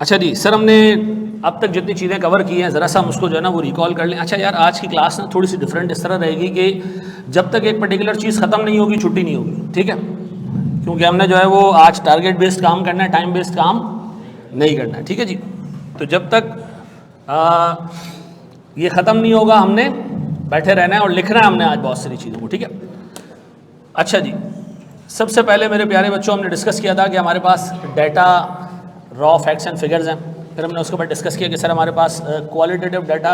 अच्छा जी सर, हमने अब तक जितनी चीज़ें कवर की हैं ज़रा सा हम उसको जो है ना वो रिकॉल कर लें। अच्छा यार, आज की क्लास ना थोड़ी सी डिफरेंट इस तरह रहेगी कि जब तक एक पर्टिकुलर चीज़ ख़त्म नहीं होगी छुट्टी नहीं होगी, ठीक है? क्योंकि हमने जो है वो आज टारगेट बेस्ड काम करना है, टाइम बेस्ड काम नहीं करना है, ठीक है जी। तो जब तक ये ख़त्म नहीं होगा हमने बैठे रहना है और लिखना है हमने आज बहुत सारी चीज़ों को, ठीक है? अच्छा जी, सबसे पहले मेरे प्यारे बच्चों हमने डिस्कस किया था कि हमारे पास data raw facts and figures हैं। फिर हमने उसके बाद डिस्कस किया कि सर हमारे पास क्वालिटेटिव डाटा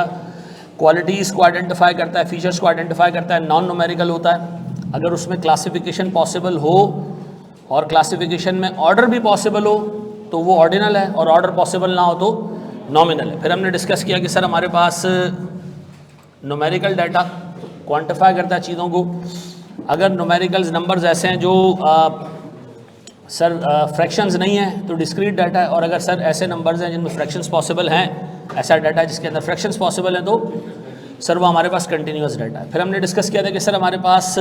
क्वालिटीज़ को आइडेंटिफाई करता है, फीचर्स को आइडेंटिफाई करता है, नॉन न्यूमेरिकल होता है। अगर उसमें क्लासिफिकेशन पॉसिबल हो और क्लासिफिकेशन में ऑर्डर भी पॉसिबल हो तो वो ऑर्डिनल है, और ऑर्डर पॉसिबल ना हो तो नॉमिनल है। फिर हमने डिस्कस किया कि सर हमारे पास न्यूमेरिकल डाटा क्वान्टिफाई करता है चीज़ों को। अगर न्यूमेरिकल्स नंबर्स ऐसे हैं जो सर फ्रैक्शंस नहीं है तो डिस्क्रीट डाटा है, और अगर सर ऐसे नंबर्स हैं जिनमें फ्रैक्शंस पॉसिबल हैं, ऐसा डाटा है जिसके अंदर फ्रैक्शंस पॉसिबल हैं, तो सर वो हमारे पास कंटिन्यूस डाटा है। फिर हमने डिस्कस किया था कि सर हमारे पास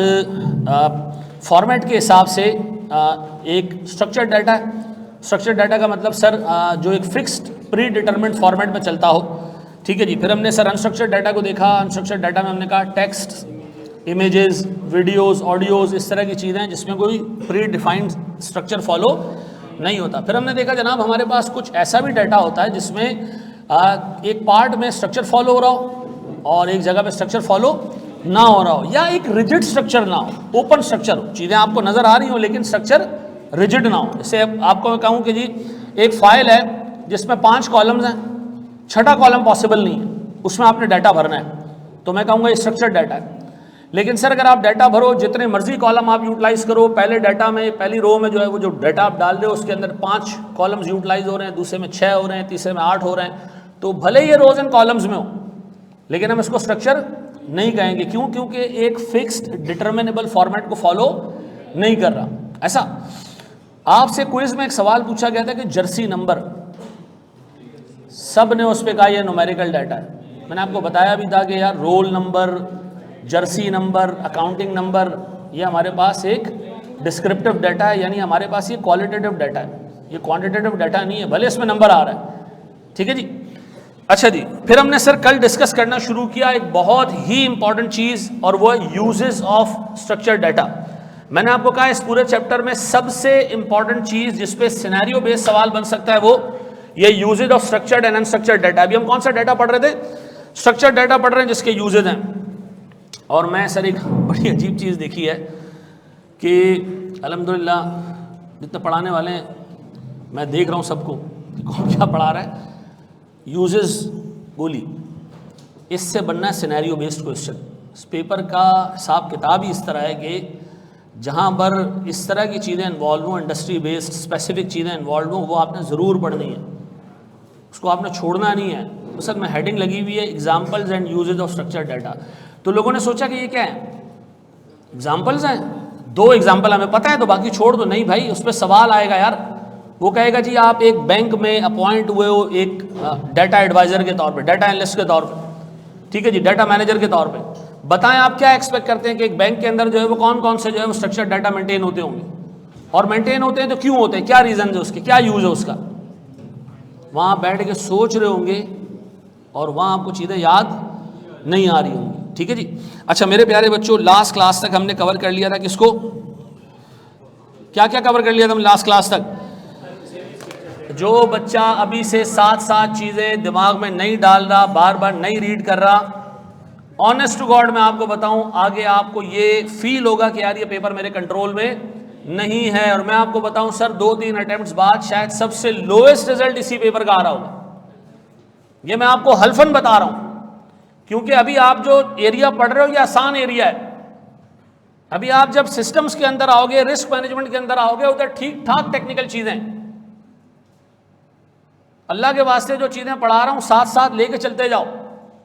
फॉर्मेट के हिसाब से एक स्ट्रक्चर्ड डाटा है। स्ट्रक्चर्ड डाटा का मतलब सर जो एक फिक्स्ड प्री डिटरमिन्ड फॉर्मेट में चलता हो, ठीक है जी। फिर हमने सर अनस्ट्रक्चर्ड डाटा को देखा। अनस्ट्रक्चर्ड डाटा में हमने कहा टेक्स्ट, इमेजेस, वीडियोस, ऑडियोज़, इस तरह की चीज़ें जिसमें कोई प्री डिफाइंड स्ट्रक्चर फॉलो नहीं होता। फिर हमने देखा जनाब हमारे पास कुछ ऐसा भी डाटा होता है जिसमें एक पार्ट में स्ट्रक्चर फॉलो हो रहा हो और एक जगह पे स्ट्रक्चर फॉलो ना हो रहा हो, या एक रिजिड स्ट्रक्चर ना हो, ओपन स्ट्रक्चर हो, चीज़ें आपको नज़र आ रही हो लेकिन स्ट्रक्चर रिजिड ना हो। जैसे आपको मैं कहूँ कि जी एक फाइल है जिसमें 5 कॉलम्स हैं, 6ठा कॉलम पॉसिबल नहीं है, उसमें आपने डाटा भरना है, तो मैं कहूँगा ये स्ट्रक्चर्ड डाटा है। लेकिन सर अगर आप डाटा भरो, जितने मर्जी कॉलम आप यूटिलाइज करो, पहले डाटा में पहली रो में जो है वो जो डाटा आप डाल रहे हो उसके अंदर 5 कॉलम्स यूटिलाइज हो रहे हैं, दूसरे में 6 हो रहे हैं, तीसरे में 8 हो रहे हैं, तो भले ये रोज एंड कॉलम्स में हो लेकिन हम इसको स्ट्रक्चर नहीं कहेंगे। क्यों? क्योंकि एक फिक्स्ड डिटर्मिनेबल फॉर्मेट को फॉलो नहीं कर रहा। ऐसा आपसे क्विज में एक सवाल पूछा गया था कि जर्सी नंबर, सब ने उस पर कहा यह न्यूमेरिकल डाटा है। मैंने आपको बताया भी था कि यार roll number, Jersey number, accounting number, ये हमारे पास एक डिस्क्रिप्टिव डाटा है, यानी हमारे पास ये क्वालिटेटिव डाटा है, ये क्वांटिटेटिव डाटा नहीं है, भले इसमें नंबर आ रहा है, ठीक है जी। अच्छा जी, फिर हमने सर कल डिस्कस करना शुरू किया एक बहुत ही इंपॉर्टेंट चीज़, और वो है यूजेस ऑफ स्ट्रक्चर्ड डाटा। मैंने आपको कहा इस पूरे चैप्टर में सबसे इंपॉर्टेंट चीज़ जिसपे सिनेरियो बेस्ड सवाल बन सकता है वो ये uses of structured and unstructured data. अभी हम कौन सा डाटा पढ़ रहे थे? स्ट्रक्चर्ड डाटा पढ़ रहे हैं जिसके यूजेज हैं। और मैं सर एक बड़ी अजीब चीज़ देखी है कि अल्हम्दुलिल्लाह जितने पढ़ाने वाले हैं मैं देख रहा हूँ सबको कि कौन क्या पढ़ा रहा है। यूजेस गोली, इससे बनना है सिनेरियो बेस्ड क्वेश्चन। इस पेपर का हिसाब किताब ही इस तरह है कि जहाँ पर इस तरह की चीज़ें इन्वॉल्व हों, इंडस्ट्री बेस्ड स्पेसिफिक चीज़ें इन्वॉल्व हों, वो आपने ज़रूर पढ़नी है, उसको आपने छोड़ना नहीं है। तो सर में हेडिंग लगी हुई है examples and uses of structured data. तो लोगों ने सोचा कि ये क्या है, एग्जाम्पल्स हैं, 2 एग्जाम्पल हमें पता है तो बाकी छोड़ दो। नहीं भाई, उस पर सवाल आएगा यार, वो कहेगा जी आप एक बैंक में अपॉइंट हुए हो एक डाटा एडवाइज़र के तौर पे, डाटा एनालिस्ट के तौर पे, ठीक है जी, डाटा मैनेजर के तौर पे, बताएं आप क्या एक्सपेक्ट करते हैं कि एक बैंक के अंदर जो है वो कौन कौन से जो है वो स्ट्रक्चर्ड डाटा मेंटेन होते होंगे, और मेंटेन होते हैं तो क्यों होते हैं, क्या रीज़न है उसके, क्या यूज़ है उसका। वहाँ बैठ के सोच रहे होंगे और वहाँ आपको चीज़ें याद नहीं आ रही होंगी, ठीक है जी। अच्छा मेरे प्यारे बच्चों, लास्ट क्लास तक हमने कवर कर लिया था किसको, क्या क्या कवर कर लिया था हमने लास्ट क्लास तक? जो बच्चा अभी से साथ चीज़ें दिमाग में नहीं डाल रहा, बार बार नहीं रीड कर रहा, ऑनेस्ट टू गॉड मैं आपको बताऊं, आगे आपको ये फील होगा कि यार ये पेपर मेरे कंट्रोल में नहीं है। और मैं आपको बताऊं सर 2-3 अटेम्प्ट्स बाद शायद सबसे लोएस्ट रिजल्ट इसी पेपर का आ रहा होगा, ये मैं आपको हल्फन बता रहा हूं। क्योंकि अभी आप जो एरिया पढ़ रहे हो ये आसान एरिया है। अभी आप जब सिस्टम्स के अंदर आओगे, रिस्क मैनेजमेंट के अंदर आओगे, उधर ठीक ठाक टेक्निकल चीजें, अल्लाह के वास्ते जो चीजें पढ़ा रहा हूं साथ लेके चलते जाओ,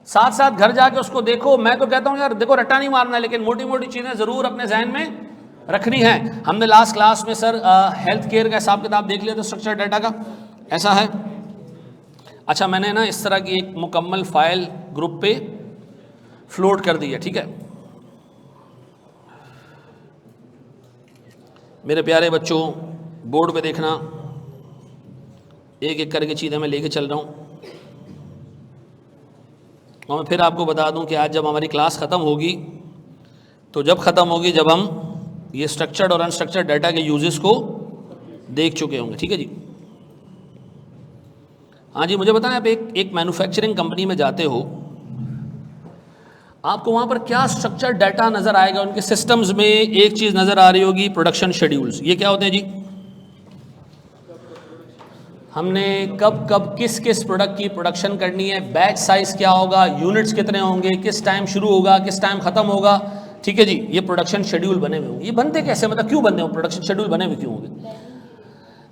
साथ घर जाके उसको देखो। मैं तो कहता हूं यार देखो, रट्टा नहीं मारना है, लेकिन मोटी मोटी चीजें जरूर अपने जहन में रखनी है। हमने लास्ट क्लास में सर हेल्थ केयर का हिसाब किताब देख लिया था स्ट्रक्चर डाटा का, ऐसा है। अच्छा मैंने ना इस तरह की एक मुकम्मल फाइल ग्रुप पे फ्लोट कर दी है, ठीक है मेरे प्यारे बच्चों, बोर्ड पे देखना, एक एक करके चीज़ें मैं लेके चल रहा हूँ। और मैं फिर आपको बता दूं कि आज जब हमारी क्लास ख़त्म होगी तो जब ख़त्म होगी जब हम ये स्ट्रक्चर्ड और अनस्ट्रक्चर्ड डाटा के यूजेस को देख चुके होंगे। ठीक है जी। हाँ जी, मुझे बताएं, आप एक मैन्युफैक्चरिंग कंपनी में जाते हो, आपको वहाँ पर क्या स्ट्रक्चर्ड डाटा नज़र आएगा? उनके सिस्टम्स में एक चीज़ नज़र आ रही होगी, प्रोडक्शन शेड्यूल्स। ये क्या होते हैं जी? हमने कब कब किस किस प्रोडक्ट की प्रोडक्शन करनी है, बैच साइज़ क्या होगा, यूनिट्स कितने होंगे, किस टाइम शुरू होगा, किस टाइम ख़त्म होगा। ठीक है जी, ये प्रोडक्शन शेड्यूल बने हुए होंगे। ये बनते कैसे, मतलब क्यों बनते हैं प्रोडक्शन शेड्यूल, बने हुए क्यों होंगे?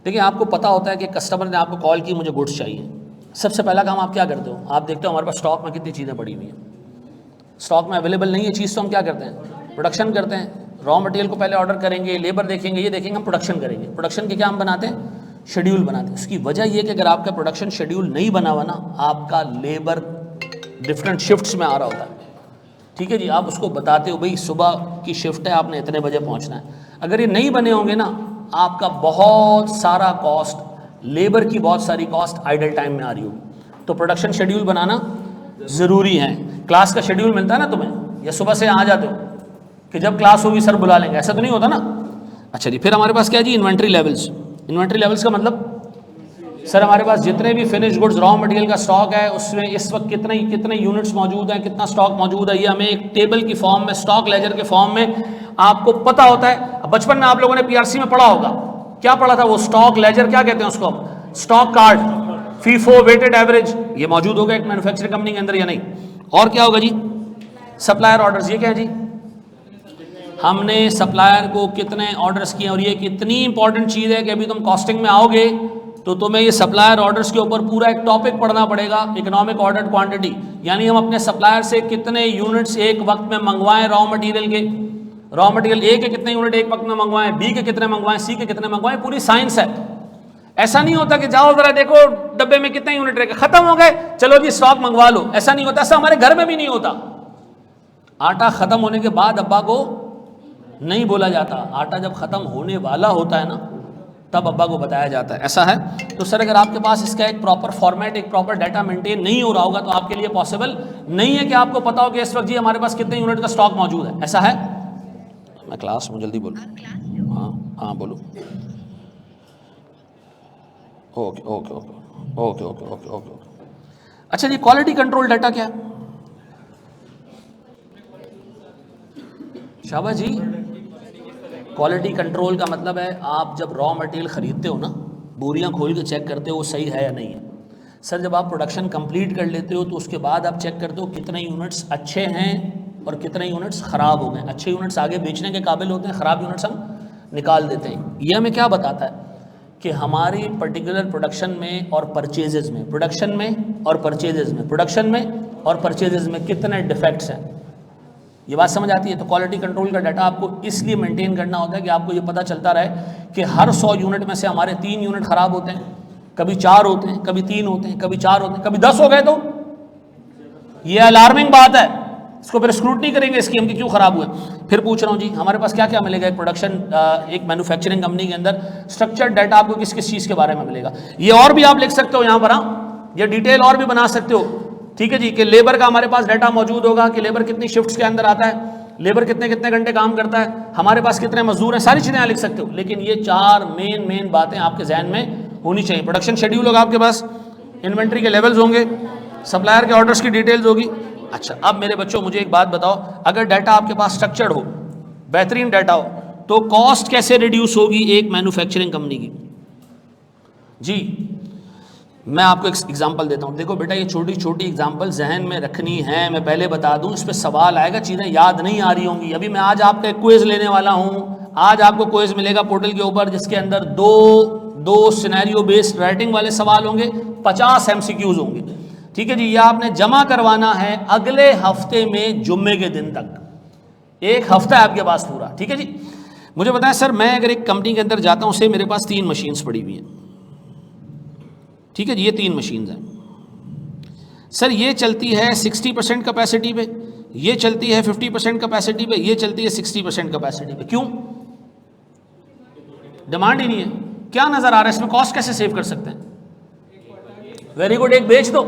देखिए, आपको पता होता है कि कस्टमर ने आपको कॉल की, मुझे गुड्स चाहिए। सबसे पहला काम आप क्या करते हो? आप देखते हो हमारे पास स्टॉक में कितनी चीज़ें पड़ी हुई हैं, स्टॉक में अवेलेबल नहीं है चीज़, तो हम क्या करते हैं? प्रोडक्शन करते हैं। रॉ मटेरियल को पहले ऑर्डर करेंगे, लेबर देखेंगे, ये देखेंगे, हम प्रोडक्शन करेंगे। प्रोडक्शन के क्या हम बनाते हैं? शेड्यूल बनाते हैं। उसकी वजह ये कि अगर आपका प्रोडक्शन शेड्यूल नहीं बना हुआ ना, आपका लेबर डिफरेंट शिफ्ट्स में आ रहा होता है। ठीक है जी, आप उसको बताते हो भाई सुबह की शिफ्ट है, आपने इतने बजे पहुंचना है। अगर ये नहीं बने होंगे ना, आपका बहुत सारा कॉस्ट, लेबर की बहुत सारी कॉस्ट आइडल टाइम में आ रही होगी। तो प्रोडक्शन शेड्यूल बनाना ज़रूरी है। क्लास का शेड्यूल मिलता है ना तुम्हें, या सुबह से आ जाते हो कि जब क्लास होगी सर बुला लेंगे, ऐसा तो नहीं होता ना। अच्छा जी, फिर हमारे पास क्या है जी? Inventory levels. इन्वेंट्री लेवल्स का मतलब, सर हमारे पास जितने भी फिनिश गुड्स रॉ मटेरियल का स्टॉक है, उसमें इस वक्त कितने यूनिट्स मौजूद हैं, कितना स्टॉक मौजूद है, ये हमें एक टेबल की फॉर्म में, स्टॉक लेजर के फॉर्म में आपको पता होता है। बचपन में आप लोगों ने पीआरसी में पढ़ा होगा, क्या पढ़ा था वो? स्टॉक लेजर, क्या कहते हैं उसको हम? Stock card, FIFO, weighted average, ये मौजूद होगा एक मैन्युफैक्चरिंग कंपनी के अंदर या नहीं? और क्या होगा जी? Supplier orders. ये क्या है जी? हमने सप्लायर को कितने ऑर्डर्स किए। और ये कितनी इंपॉर्टेंट चीज़ है कि अभी तुम कॉस्टिंग में आओगे तो तुम्हें ये सप्लायर ऑर्डर्स के ऊपर पूरा एक टॉपिक पढ़ना पड़ेगा, इकोनॉमिक ऑर्डर क्वांटिटी। यानी हम अपने सप्लायर से कितने यूनिट्स एक वक्त में मंगवाएं रॉ मटेरियल के। रॉ मटेरियल ए के कितने यूनिट एक वक्त में मंगवाएं, बी के कितने मंगवाएं, सी के कितने मंगवाएं, पूरी साइंस है। ऐसा नहीं होता कि जाओ जरा देखो डब्बे में कितने यूनिट रह गए, खत्म हो गए, चलो जी स्टॉक मंगवा लो। ऐसा नहीं होता, ऐसा हमारे घर में भी नहीं होता। आटा खत्म होने के बाद अब्बा को नहीं बोला जाता, आटा जब खत्म होने वाला होता है ना, तब अब्बा को बताया जाता है। ऐसा है। तो सर अगर आपके पास इसका एक प्रॉपर फॉर्मेट, एक प्रॉपर डाटा मेंटेन नहीं हो रहा होगा तो आपके लिए पॉसिबल नहीं है कि आपको पता हो कि इस वक्त जी हमारे पास कितने यूनिट का स्टॉक मौजूद है। ऐसा है। मैं क्लास में जल्दी बोलूँ? हाँ बोलो। Okay okay okay okay okay okay okay. अच्छा जी, क्वालिटी कंट्रोल डाटा क्या है? शाबाश जी। क्वालिटी कंट्रोल का मतलब है आप जब रॉ मटेरियल ख़रीदते हो ना, बोरियां खोल के चेक करते हो वो सही है या नहीं है। सर जब आप प्रोडक्शन कंप्लीट कर लेते हो तो उसके बाद आप चेक करते हो कितने यूनिट्स अच्छे हैं और कितने यूनिट्स ख़राब हो गए। अच्छे यूनिट्स आगे बेचने के काबिल होते हैं, ख़राब यूनिट्स हम निकाल देते हैं। ये हमें क्या बताता है कि हमारी पर्टिकुलर प्रोडक्शन में और परचेजेज़ में, प्रोडक्शन में और परचेजेज़ में, प्रोडक्शन में और परचेजेज़ में कितने डिफेक्ट्स हैं। ये बात समझ आती है? तो क्वालिटी कंट्रोल का डाटा आपको इसलिए मेंटेन करना होता है कि आपको ये पता चलता रहे कि हर 100 यूनिट में से हमारे 3 यूनिट ख़राब होते हैं, कभी 4 होते हैं, कभी 3 होते हैं, कभी 4 होते हैं, कभी 10 हो गए तो ये अलार्मिंग बात है। इसको फिर स्क्रूटनी करेंगे इसकी, हम कि क्यों ख़राब हुए। फिर पूछ रहा हूँ जी, हमारे पास क्या क्या मिलेगा एक प्रोडक्शन, एक मैन्युफैक्चरिंग कंपनी के अंदर स्ट्रक्चर्ड डाटा आपको किस किस चीज़ के बारे में मिलेगा। ये और भी आप लिख सकते हो यहाँ पर, हाँ ये डिटेल और भी बना सकते हो। ठीक है जी, कि लेबर का हमारे पास डाटा मौजूद होगा कि लेबर कितनी शिफ्ट्स के अंदर आता है, लेबर कितने कितने घंटे काम करता है, हमारे पास कितने मजदूर हैं, सारी चीज़ें यहाँ लिख सकते हो। लेकिन ये 4 मेन बातें आपके जहन में होनी चाहिए। प्रोडक्शन शेड्यूल होगा आपके पास, इन्वेंट्री के लेवल्स होंगे, सप्लायर के ऑर्डर्स की डिटेल्स होगी। अच्छा, अब मेरे बच्चों मुझे एक बात बताओ, अगर डाटा आपके पास स्ट्रक्चर्ड हो, बेहतरीन डाटा हो, तो कॉस्ट कैसे रिड्यूस होगी एक मैन्युफैक्चरिंग कंपनी की? जी मैं आपको एक एग्जांपल देता हूँ। देखो बेटा, ये छोटी छोटी एग्जांपल जहन में रखनी है। मैं पहले बता दूँ, इस पर सवाल आएगा, चीज़ें याद नहीं आ रही होंगी। अभी मैं आज आपका एक क्विज लेने वाला हूँ। आज आपको क्विज मिलेगा पोर्टल के ऊपर, जिसके अंदर दो सिनेरियो बेस्ड राइटिंग वाले सवाल होंगे, 50 MCQs होंगे। ठीक है जी, ये आपने जमा करवाना है अगले हफ्ते में जुम्मे के दिन तक। एक हफ्ता है आपके पास पूरा। ठीक है जी, मुझे बताएं सर, मैं अगर एक कंपनी के अंदर जाता हूँ, से मेरे पास 3 मशीन्स पड़ी हुई हैं। ठीक है जी, ये 3 मशीन्स हैं सर। ये चलती है 60% कैपेसिटी पे, ये चलती है 50% कैपेसिटी पे, ये चलती है 60% कैपेसिटी पे। क्यों? डिमांड ही नहीं है। क्या नज़र आ रहा है इसमें? कॉस्ट कैसे सेव कर सकते हैं? वेरी गुड, एक बेच दो,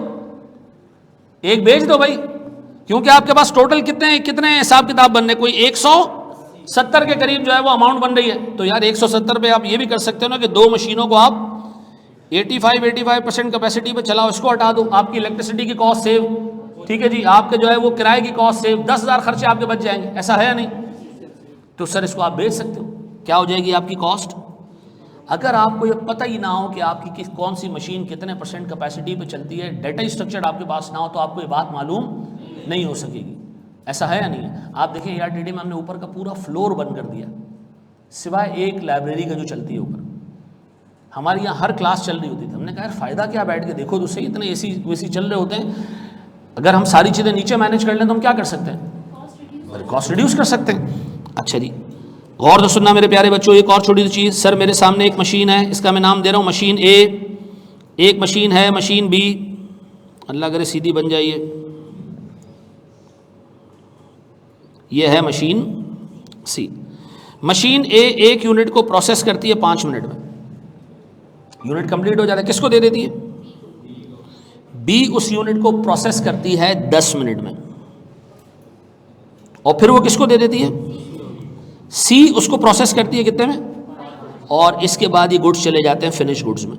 एक बेच दो भाई, क्योंकि आपके पास टोटल कितने कितने हिसाब किताब बनने, कोई 170 के करीब जो है वो अमाउंट बन रही है। तो यार 170 पे आप ये भी कर सकते हो ना कि दो मशीनों को आप 85% कैपेसिटी पे चलाओ, इसको हटा दो, आपकी इलेक्ट्रिसिटी की कॉस्ट सेव, ठीक है जी, आपके जो है वो किराए की कॉस्ट सेव, 10,000 खर्चे आपके बच जाएंगे, ऐसा है या नहीं? तो सर इसको आप बेच सकते हो, क्या हो जाएगी आपकी कॉस्ट? अगर आपको ये पता ही ना हो कि आपकी कौन सी मशीन कितने % कैपेसिटी पे चलती है, डाटा स्ट्रक्चर आपके पास ना हो, तो आपको ये बात मालूम नहीं हो सकेगी। ऐसा है या नहीं है? आप देखें ARTD में हमने ऊपर का पूरा फ्लोर बंद कर दिया, सिवाय एक लाइब्रेरी का जो चलती है ऊपर। हमारे यहाँ हर क्लास चल रही होती थी, हमने कहा यार फ़ायदा क्या, बैठ के देखो तो सही, इतने AC चल रहे होते हैं, अगर हम सारी चीज़ें नीचे मैनेज कर लें तो हम क्या कर सकते हैं, कॉस्ट रिड्यूस कर सकते हैं। अच्छा जी, गौर से सुनना मेरे प्यारे बच्चों, एक और छोटी सी चीज़। सर मेरे सामने एक मशीन है, इसका मैं नाम दे रहा हूँ मशीन A, एक मशीन है मशीन B, अल्लाह करे सीधी बन जाइए, ये है मशीन C। मशीन A एक यूनिट को प्रोसेस करती है 5 मिनट में, यूनिट कंप्लीट हो जाता है, किसको दे देती है? B उस यूनिट को प्रोसेस करती है 10 मिनट में, और फिर वो किसको दे देती है? C उसको प्रोसेस करती है कितने में? और इसके बाद ये गुड्स चले जाते हैं फिनिश गुड्स में।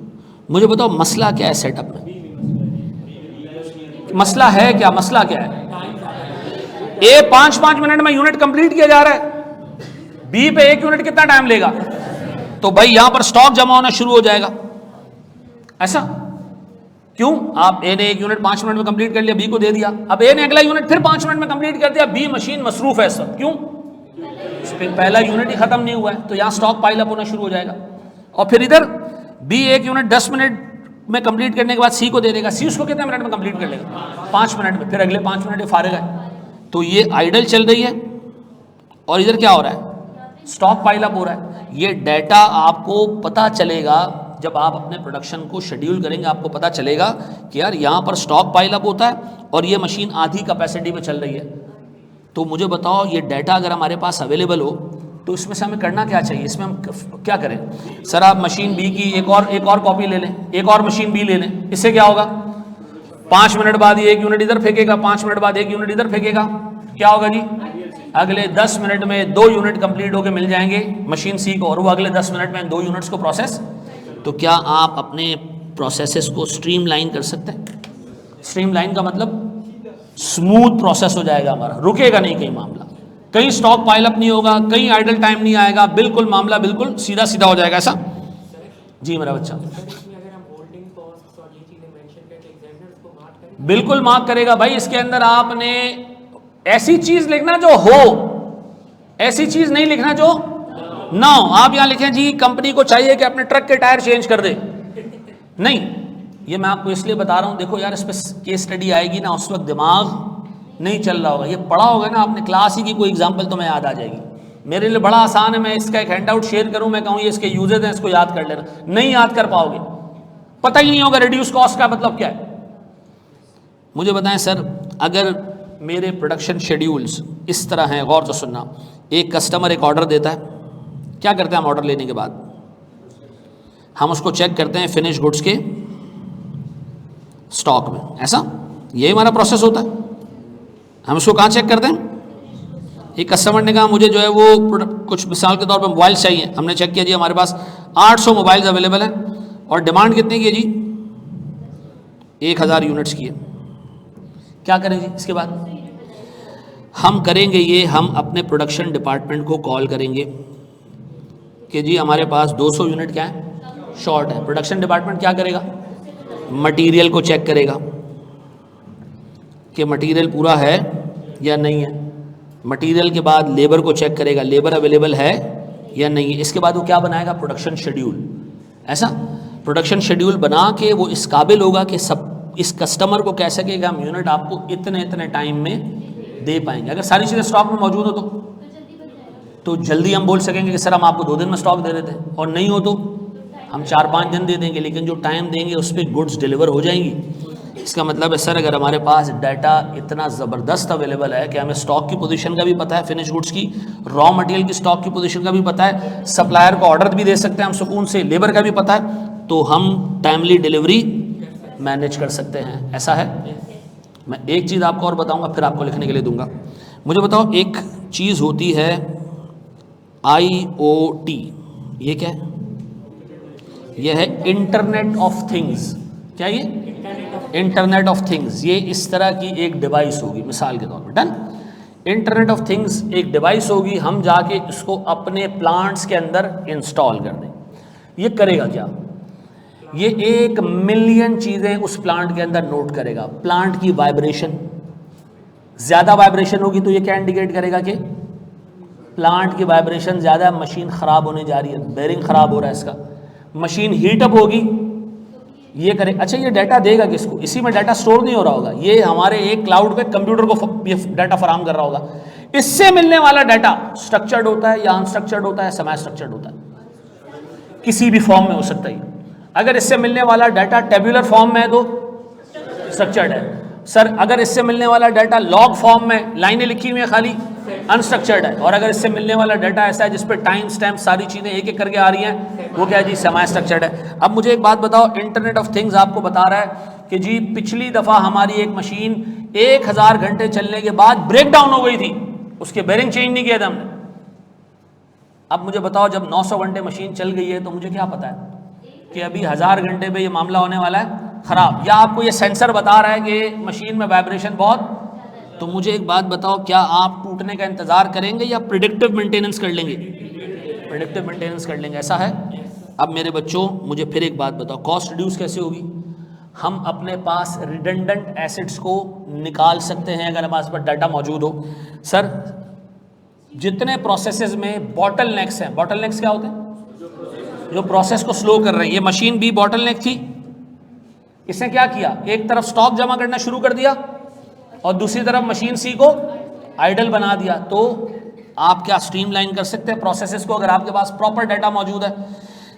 मुझे बताओ मसला क्या है सेटअप में? मसला है क्या, मसला क्या है? A 5 मिनट में यूनिट कंप्लीट किया जा रहा है, B पे 1 यूनिट कितना टाइम लेगा? तो भाई यहां पर स्टॉक जमा होना शुरू हो जाएगा। ऐसा क्यों? आप A ने 1 यूनिट 5 मिनट में कंप्लीट कर लिया, B को दे दिया, अब A ने अगला यूनिट फिर 5 मिनट में कंप्लीट कर दिया, B मशीन मसरूफ है सब, क्यों? पहला यूनिट ही खत्म नहीं हुआ है, तो यहां स्टॉक पाइल अप होना शुरू हो जाएगा। और फिर इधर B 1 यूनिट 10 मिनट में कंप्लीट करने के बाद C को दे देगा, C उसको कितने मिनट में कंप्लीट कर लेगा? 5 मिनट में, फिर अगले 5 मिनट फारिग है। तो ये आइडल चल रही है, और इधर क्या हो रहा है? स्टॉक पाइल अप हो रहा है। ये डाटा आपको पता चलेगा जब आप अपने प्रोडक्शन को शेड्यूल करेंगे, आपको पता चलेगा कि यार यहाँ पर स्टॉक पाइल अप होता है और ये मशीन आधी कैपेसिटी पे चल रही है। तो मुझे बताओ ये डाटा अगर हमारे पास अवेलेबल हो तो इसमें से हमें करना क्या चाहिए, इसमें हम क्या करें? सर आप मशीन B की एक और कॉपी ले लें, एक और मशीन B ले लें, इससे क्या होगा? 5 मिनट बाद ये 1 यूनिट इधर फेंकेगा, 5 मिनट बाद 1 यूनिट इधर फेंकेगा, क्या होगा जी? अगले 10 मिनट में 2 यूनिट कंप्लीट होकर मिल जाएंगे मशीन C को, और वो अगले 10 मिनट में 2 यूनिट्स को प्रोसेस। तो क्या आप अपने प्रोसेसेस को स्ट्रीमलाइन कर सकते हैं? स्ट्रीमलाइन का मतलब स्मूथ प्रोसेस हो जाएगा हमारा, रुकेगा नहीं कहीं मामला, कहीं स्टॉक पाइल अप नहीं होगा, कहीं आइडल टाइम नहीं आएगा, बिल्कुल मामला बिल्कुल सीधा सीधा हो जाएगा। ऐसा जी मेरा बच्चा बिल्कुल मार्क करेगा भाई। इसके अंदर आपने ऐसी चीज लिखना जो हो, ऐसी चीज नहीं लिखना जो ना हो। आप यहां लिखें जी कंपनी को चाहिए कि अपने ट्रक के टायर चेंज कर दे, नहीं, ये मैं आपको इसलिए बता रहा हूं, देखो यार इस पर केस स्टडी आएगी ना, उस वक्त दिमाग नहीं चल रहा होगा, ये पढ़ा होगा ना आपने क्लास ही की कोई एग्जांपल तो मैं याद आ जाएगी। मेरे लिए बड़ा आसान है, मैं इसका एक हैंडआउट शेयर करूं, मैं कहूं ये इसके यूजेस हैं, इसको याद कर लेना, नहीं याद कर पाओगे, पता ही नहीं होगा रिड्यूस कॉस्ट का मतलब क्या है। मुझे बताएं सर, अगर मेरे प्रोडक्शन शेड्यूल्स इस तरह हैं, गौर से सुनना, एक कस्टमर एक ऑर्डर देता है, क्या करते हैं हम ऑर्डर लेने के बाद? हम उसको चेक करते हैं फिनिश गुड्स के स्टॉक में, ऐसा यही हमारा प्रोसेस होता है। हम उसको कहाँ चेक करते हैं? एक कस्टमर ने कहा मुझे जो है वो कुछ मिसाल के तौर पर मोबाइल चाहिए, हमने चेक किया जी हमारे पास 800 मोबाइल्स अवेलेबल हैं और डिमांड कितनी की है जी? 1000 यूनिट्स की है। क्या करें जी इसके बाद? हम करेंगे ये, हम अपने प्रोडक्शन डिपार्टमेंट को कॉल करेंगे कि जी हमारे पास 200 यूनिट क्या है, शॉर्ट है। प्रोडक्शन डिपार्टमेंट क्या करेगा? मटेरियल को चेक करेगा कि मटेरियल पूरा है या नहीं है। मटेरियल के बाद लेबर को चेक करेगा, लेबर अवेलेबल है या नहीं है। इसके बाद वो क्या बनाएगा? Production schedule. ऐसा प्रोडक्शन शेड्यूल बना के वो इस काबिल होगा कि सब इस कस्टमर को कह सके कि हम यूनिट आपको इतने इतने टाइम में दे पाएंगे। अगर सारी चीज़ें स्टॉक में मौजूद हो तो जल्दी हम बोल सकेंगे कि सर हम आपको 2 दिन में स्टॉक दे देते हैं, और नहीं हो तो हम 4-5 दिन दे देंगे, लेकिन जो टाइम देंगे उस पर गुड्स डिलीवर हो जाएंगी। इसका मतलब है सर अगर हमारे पास डाटा इतना ज़बरदस्त अवेलेबल है कि हमें स्टॉक की पोजीशन का भी पता है, फिनिश गुड्स की, रॉ मटेरियल की स्टॉक की पोजीशन का भी पता है, सप्लायर को ऑर्डर भी दे सकते हैं हम सुकून से, लेबर का भी पता है, तो हम टाइमली डिलीवरी मैनेज कर सकते हैं, ऐसा है। मैं एक चीज़ आपको और बताऊंगा, फिर आपको लिखने के लिए दूंगा। मुझे बताओ, एक चीज़ होती है IoT, ये क्या है? ये है इंटरनेट ऑफ थिंग्स। क्या ये? Internet of things. ये इस तरह की एक डिवाइस होगी, मिसाल के तौर पर, डन। इंटरनेट ऑफ थिंग्स एक डिवाइस होगी, हम जाके इसको अपने प्लांट्स के अंदर इंस्टॉल कर दें। ये करेगा क्या? ये 1 मिलियन चीज़ें उस प्लांट के अंदर नोट करेगा। प्लांट की वाइब्रेशन, ज़्यादा वाइब्रेशन होगी तो ये क्या इंडिकेट करेगा कि प्लांट की वाइब्रेशन ज़्यादा, मशीन ख़राब होने जा रही है, बेरिंग ख़राब हो रहा है इसका। मशीन हीटअप होगी, ये करे। अच्छा, ये डाटा देगा किसको? इसी में डाटा स्टोर नहीं हो रहा होगा, ये हमारे एक क्लाउड पे कंप्यूटर को डाटा फराहम कर रहा होगा। इससे मिलने वाला डाटा स्ट्रक्चर्ड होता है या अनस्ट्रक्चर्ड होता है, सेमी स्ट्रक्चर्ड होता है, किसी भी फॉर्म में हो सकता है। अगर इससे मिलने वाला डाटा टेबुलर फॉर्म में है तो स्ट्रक्चर्ड है। सर, अगर इससे मिलने वाला डाटा लॉग फॉर्म में लाइनें लिखी हुई है खाली, अनस्ट्रक्चर्ड है। और अगर इससे मिलने वाला डाटा ऐसा है जिस पे टाइम स्टैम्प सारी चीज़ें एक एक करके आ रही हैं, वो क्या है जी? सेमी स्ट्रक्चर्ड है। अब मुझे एक बात बताओ, इंटरनेट ऑफ थिंग्स आपको बता रहा है कि जी पिछली दफ़ा हमारी एक मशीन 1000 घंटे चलने के बाद ब्रेक डाउन हो गई थी, उसके बेरिंग चेंज नहीं किया था हमने। अब मुझे बताओ, जब 900 घंटे मशीन चल गई है तो मुझे क्या पता है कि अभी 1000 घंटे पे ये मामला होने वाला है ख़राब, या आपको ये सेंसर बता रहा है कि मशीन में वाइब्रेशन बहुत। तो मुझे एक बात बताओ, क्या आप टूटने का इंतज़ार करेंगे या प्रिडिक्टिव मेंटेनेंस कर लेंगे? प्रिडिक्टिव मेंटेनेंस कर लेंगे, ऐसा है। अब मेरे बच्चों, मुझे फिर एक बात बताओ, कॉस्ट रिड्यूस कैसे होगी? हम अपने पास रिडंडेंट एसिड्स को निकाल सकते हैं अगर हमारे पास डाटा मौजूद हो। सर, जितने प्रोसेसेस में बॉटल नेक्स हैं, बॉटल नेक्स क्या होते हैं? जो प्रोसेस को स्लो कर रहे हैं। ये मशीन भी बॉटल नेक थी, इसने क्या किया? एक तरफ स्टॉक जमा करना शुरू कर दिया और दूसरी तरफ मशीन सी को आइडल बना दिया। तो आप क्या स्ट्रीमलाइन कर सकते हैं प्रोसेसेस को, अगर आपके पास प्रॉपर डाटा मौजूद है।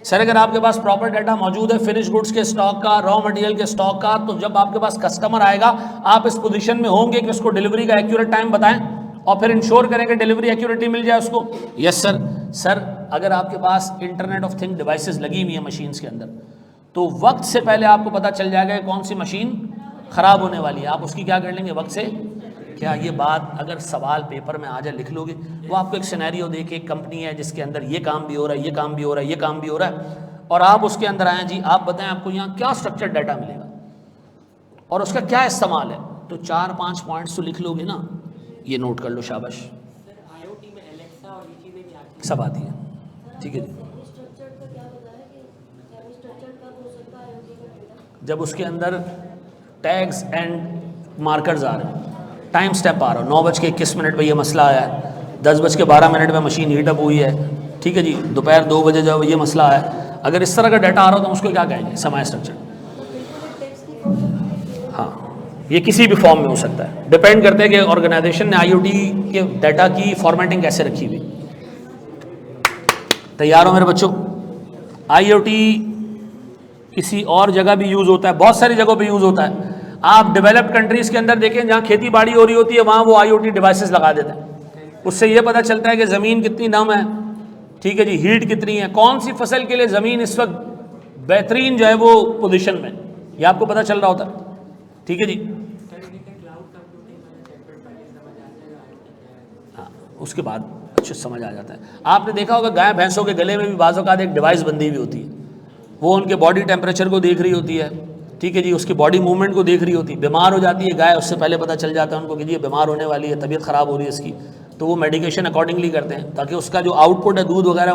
सर, अगर आपके पास प्रॉपर डाटा मौजूद है फिनिश गुड्स के स्टॉक का, रॉ मटेरियल के स्टॉक का, तो जब आपके पास कस्टमर आएगा आप इस पोजीशन में होंगे कि उसको डिलीवरी का एक्यूरेट टाइम बताएं और फिर इंश्योर करें कि डिलीवरी एक्यूरेटी मिल जाए उसको। Yes sir. सर, अगर आपके पास इंटरनेट ऑफ थिंग डिवाइसेस लगी हुई है मशीन्स के अंदर, तो वक्त से पहले आपको पता चल जाएगा कौन सी मशीन ख़राब होने वाली है। आप उसकी क्या कर लेंगे वक्त से? क्या ये बात अगर सवाल पेपर में आ जाए लिख लोगे? वो आपको एक सिनेरियो दे के, एक कंपनी है जिसके अंदर ये काम भी हो रहा है, ये काम भी हो रहा है, ये काम भी हो रहा है, और आप उसके अंदर आए, जी आप बताएं आपको यहाँ क्या स्ट्रक्चर्ड डाटा मिलेगा और उसका क्या इस्तेमाल है। तो 4-5 पॉइंट्स तो लिख लोगे ना, ये नोट कर लो, शाबाश। सब आती है, ठीक है जी। जब उसके अंदर टैग्स एंड मार्कर्स आ रहे हैं, टाइम स्टेप आ रहा है, 9:21 पे ये मसला आया है, 10:12 में मशीन हीटअप हुई है, ठीक है जी, दोपहर 2 बजे जब ये मसला है, अगर इस तरह का डाटा आ रहा हो तो उसको क्या कहेंगे? Semi structured. हाँ, ये किसी भी फॉर्म में हो सकता है, डिपेंड करते हैं कि ऑर्गेनाइजेशन ने IoT के डाटा की फॉर्मेटिंग कैसे रखी हुई। तैयार हो मेरे बच्चों? IoT किसी और जगह भी यूज़ होता है, बहुत सारी जगहों पे यूज़ होता है। आप डेवलप्ड कंट्रीज़ के अंदर देखें, जहाँ खेती बाड़ी हो रही होती है वहाँ वो IoT डिवाइसेस लगा देते हैं। उससे ये पता चलता है कि ज़मीन कितनी नम है, ठीक है जी, हीट कितनी है, कौन सी फसल के लिए ज़मीन इस वक्त बेहतरीन जो है वो पोजीशन में, ये आपको पता चल रहा होता है, ठीक है जी। हाँ, उसके बाद अच्छे समझ आ जाता है। आपने देखा होगा गाय भैंसों के गले में भी बाज़ों का एक डिवाइस बंधी हुई होती है, वो उनके बॉडी टेम्परेचर को देख रही होती है, ठीक है जी, उसकी बॉडी मूवमेंट को देख रही होती है। बीमार हो जाती है गाय, उससे पहले पता चल जाता है उनको कि ये बीमार होने वाली है, तबीयत ख़राब हो रही है इसकी, तो वो मेडिकेशन अकॉर्डिंगली करते हैं ताकि उसका जो आउटपुट है दूध वगैरह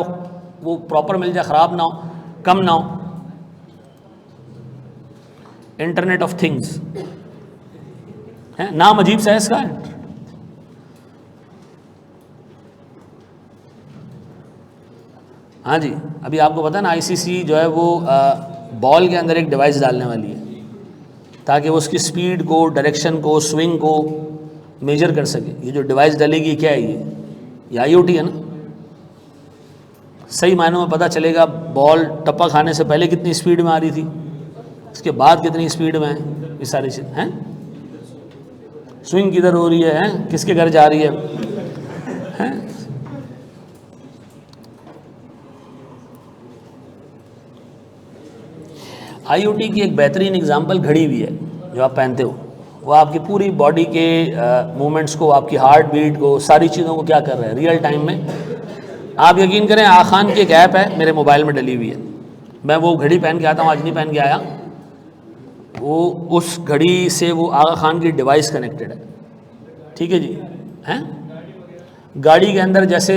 वो प्रॉपर मिल जाए, ख़राब ना हो, कम ना हो। इंटरनेट ऑफ थिंग्स है, नाम अजीब सा है इसका। हाँ जी, अभी आपको पता है ना ICC जो है वो बॉल के अंदर एक डिवाइस डालने वाली है ताकि वो उसकी स्पीड को, डायरेक्शन को, स्विंग को मेजर कर सके। ये जो डिवाइस डलेगी क्या है? ये IoT है ना। सही मायनों में पता चलेगा बॉल टप्पा खाने से पहले कितनी स्पीड में आ रही थी, उसके बाद कितनी स्पीड में है, ये सारी चीज़ हैं। स्विंग किधर हो रही है, किसके घर जा रही है, हैं? आईओटी की एक बेहतरीन एग्जांपल घड़ी भी है जो आप पहनते हो। वो आपकी पूरी बॉडी के मूवमेंट्स को, आपकी हार्ट बीट को, सारी चीज़ों को क्या कर रहा है रियल टाइम में। आप यकीन करें, आगा खान की एक ऐप है मेरे मोबाइल में डली हुई है। मैं वो घड़ी पहन के आता हूँ, आज नहीं पहन के आया। वो उस घड़ी से वो आगा खान की डिवाइस कनेक्टेड है, ठीक है जी। हैं गाड़ी के अंदर जैसे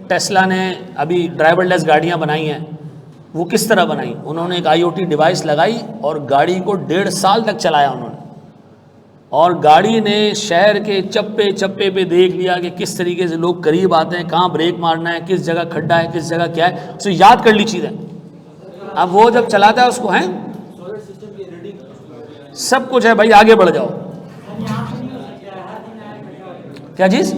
टेस्ला ने अभी ड्राइवरलेस गाड़ियाँ बनाई हैं, वो किस तरह बनाई? उन्होंने एक आईओटी डिवाइस लगाई और गाड़ी को 1.5 साल तक चलाया उन्होंने, और गाड़ी ने शहर के चप्पे चप्पे पे देख लिया कि किस तरीके से लोग करीब आते हैं, कहाँ ब्रेक मारना है, किस जगह खड्डा है, किस जगह क्या है, उसे याद कर ली चीज़ें। अब वो जब चलाता है उसको, हैं सब कुछ है भाई, आगे बढ़ जाओ। क्या चीज़?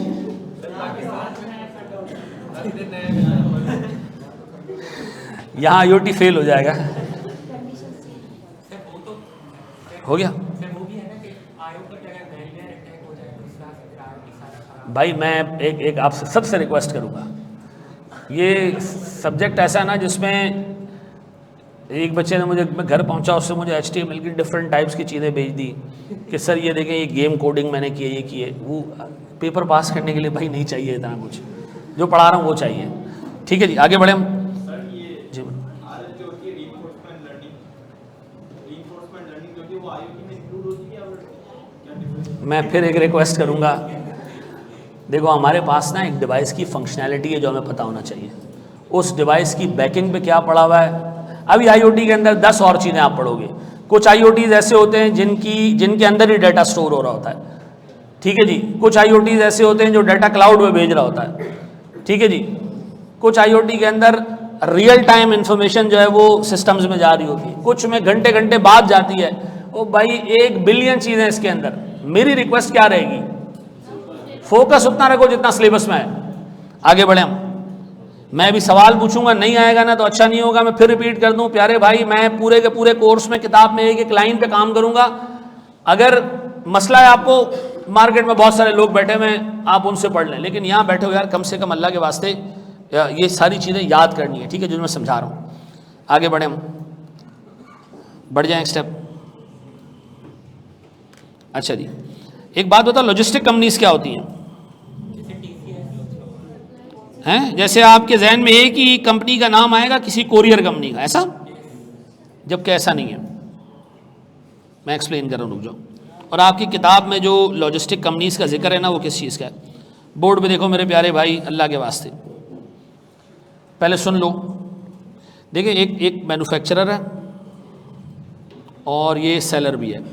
यहाँ आईओटी फेल हो जाएगा। हो गया भाई। मैं एक आपसे सबसे रिक्वेस्ट करूँगा, ये सब्जेक्ट ऐसा है ना जिसमें एक बच्चे ने मुझे, मैं घर पहुँचा, उससे मुझे HTML की डिफरेंट टाइप्स की चीज़ें भेज दी कि सर ये देखें, ये गेम कोडिंग मैंने की है, ये की है। वो पेपर पास करने के लिए भाई नहीं चाहिए इतना कुछ, जो पढ़ा रहा हूँ वो चाहिए। ठीक है जी, आगे बढ़े हम। जी मैं फिर एक रिक्वेस्ट करूँगा, देखो हमारे पास ना एक डिवाइस की फंक्शनैलिटी है जो हमें पता होना चाहिए। उस डिवाइस की बैकिंग पे क्या पड़ा हुआ है। अभी आईओटी के अंदर 10 और चीज़ें आप पढ़ोगे। कुछ आईओटीज़ ऐसे होते हैं जिनके अंदर ही डाटा स्टोर हो रहा होता है, ठीक है जी। कुछ आईओटीज़ ऐसे होते हैं जो डाटा क्लाउड में भेज रहा होता है, ठीक है जी। कुछ आईओटी के अंदर रियल टाइम इंफॉर्मेशन जो है वो सिस्टम्स में जा रही होती है, कुछ में घंटे घंटे बाद जाती है। ओ भाई 1 बिलियन चीज़ें इसके अंदर। मेरी रिक्वेस्ट क्या रहेगी, फोकस उतना रखो जितना सिलेबस में है। आगे बढ़े हम। मैं भी सवाल पूछूंगा, नहीं आएगा ना तो अच्छा नहीं होगा, मैं फिर रिपीट कर दूं। प्यारे भाई, मैं पूरे के पूरे कोर्स में किताब में एक लाइन पे काम करूंगा। अगर मसला है आपको, मार्केट में बहुत सारे लोग बैठे हुए हैं, आप उनसे पढ़ लें, लेकिन यहाँ बैठे हो यार, कम से कम अल्लाह के वास्ते ये सारी चीज़ें याद करनी है, ठीक है, जो मैं समझा रहा हूँ। आगे बढ़े हम, बढ़ जाएं एक स्टेप। अच्छा जी, एक बात बताओ, लॉजिस्टिक कंपनीज क्या होती हैं? हैं जैसे आपके जहन में एक ही कंपनी का नाम आएगा, किसी कोरियर कंपनी का, ऐसा? जबकि ऐसा नहीं है। मैं एक्सप्लेन कर रहा हूँ, रुक जाओ। और आपकी किताब में जो लॉजिस्टिक कंपनीज का जिक्र है ना, वो किस चीज़ का है? बोर्ड पे देखो मेरे प्यारे भाई, अल्लाह के वास्ते पहले सुन लो। देखिए, एक मैन्युफैक्चरर है और ये सेलर भी है।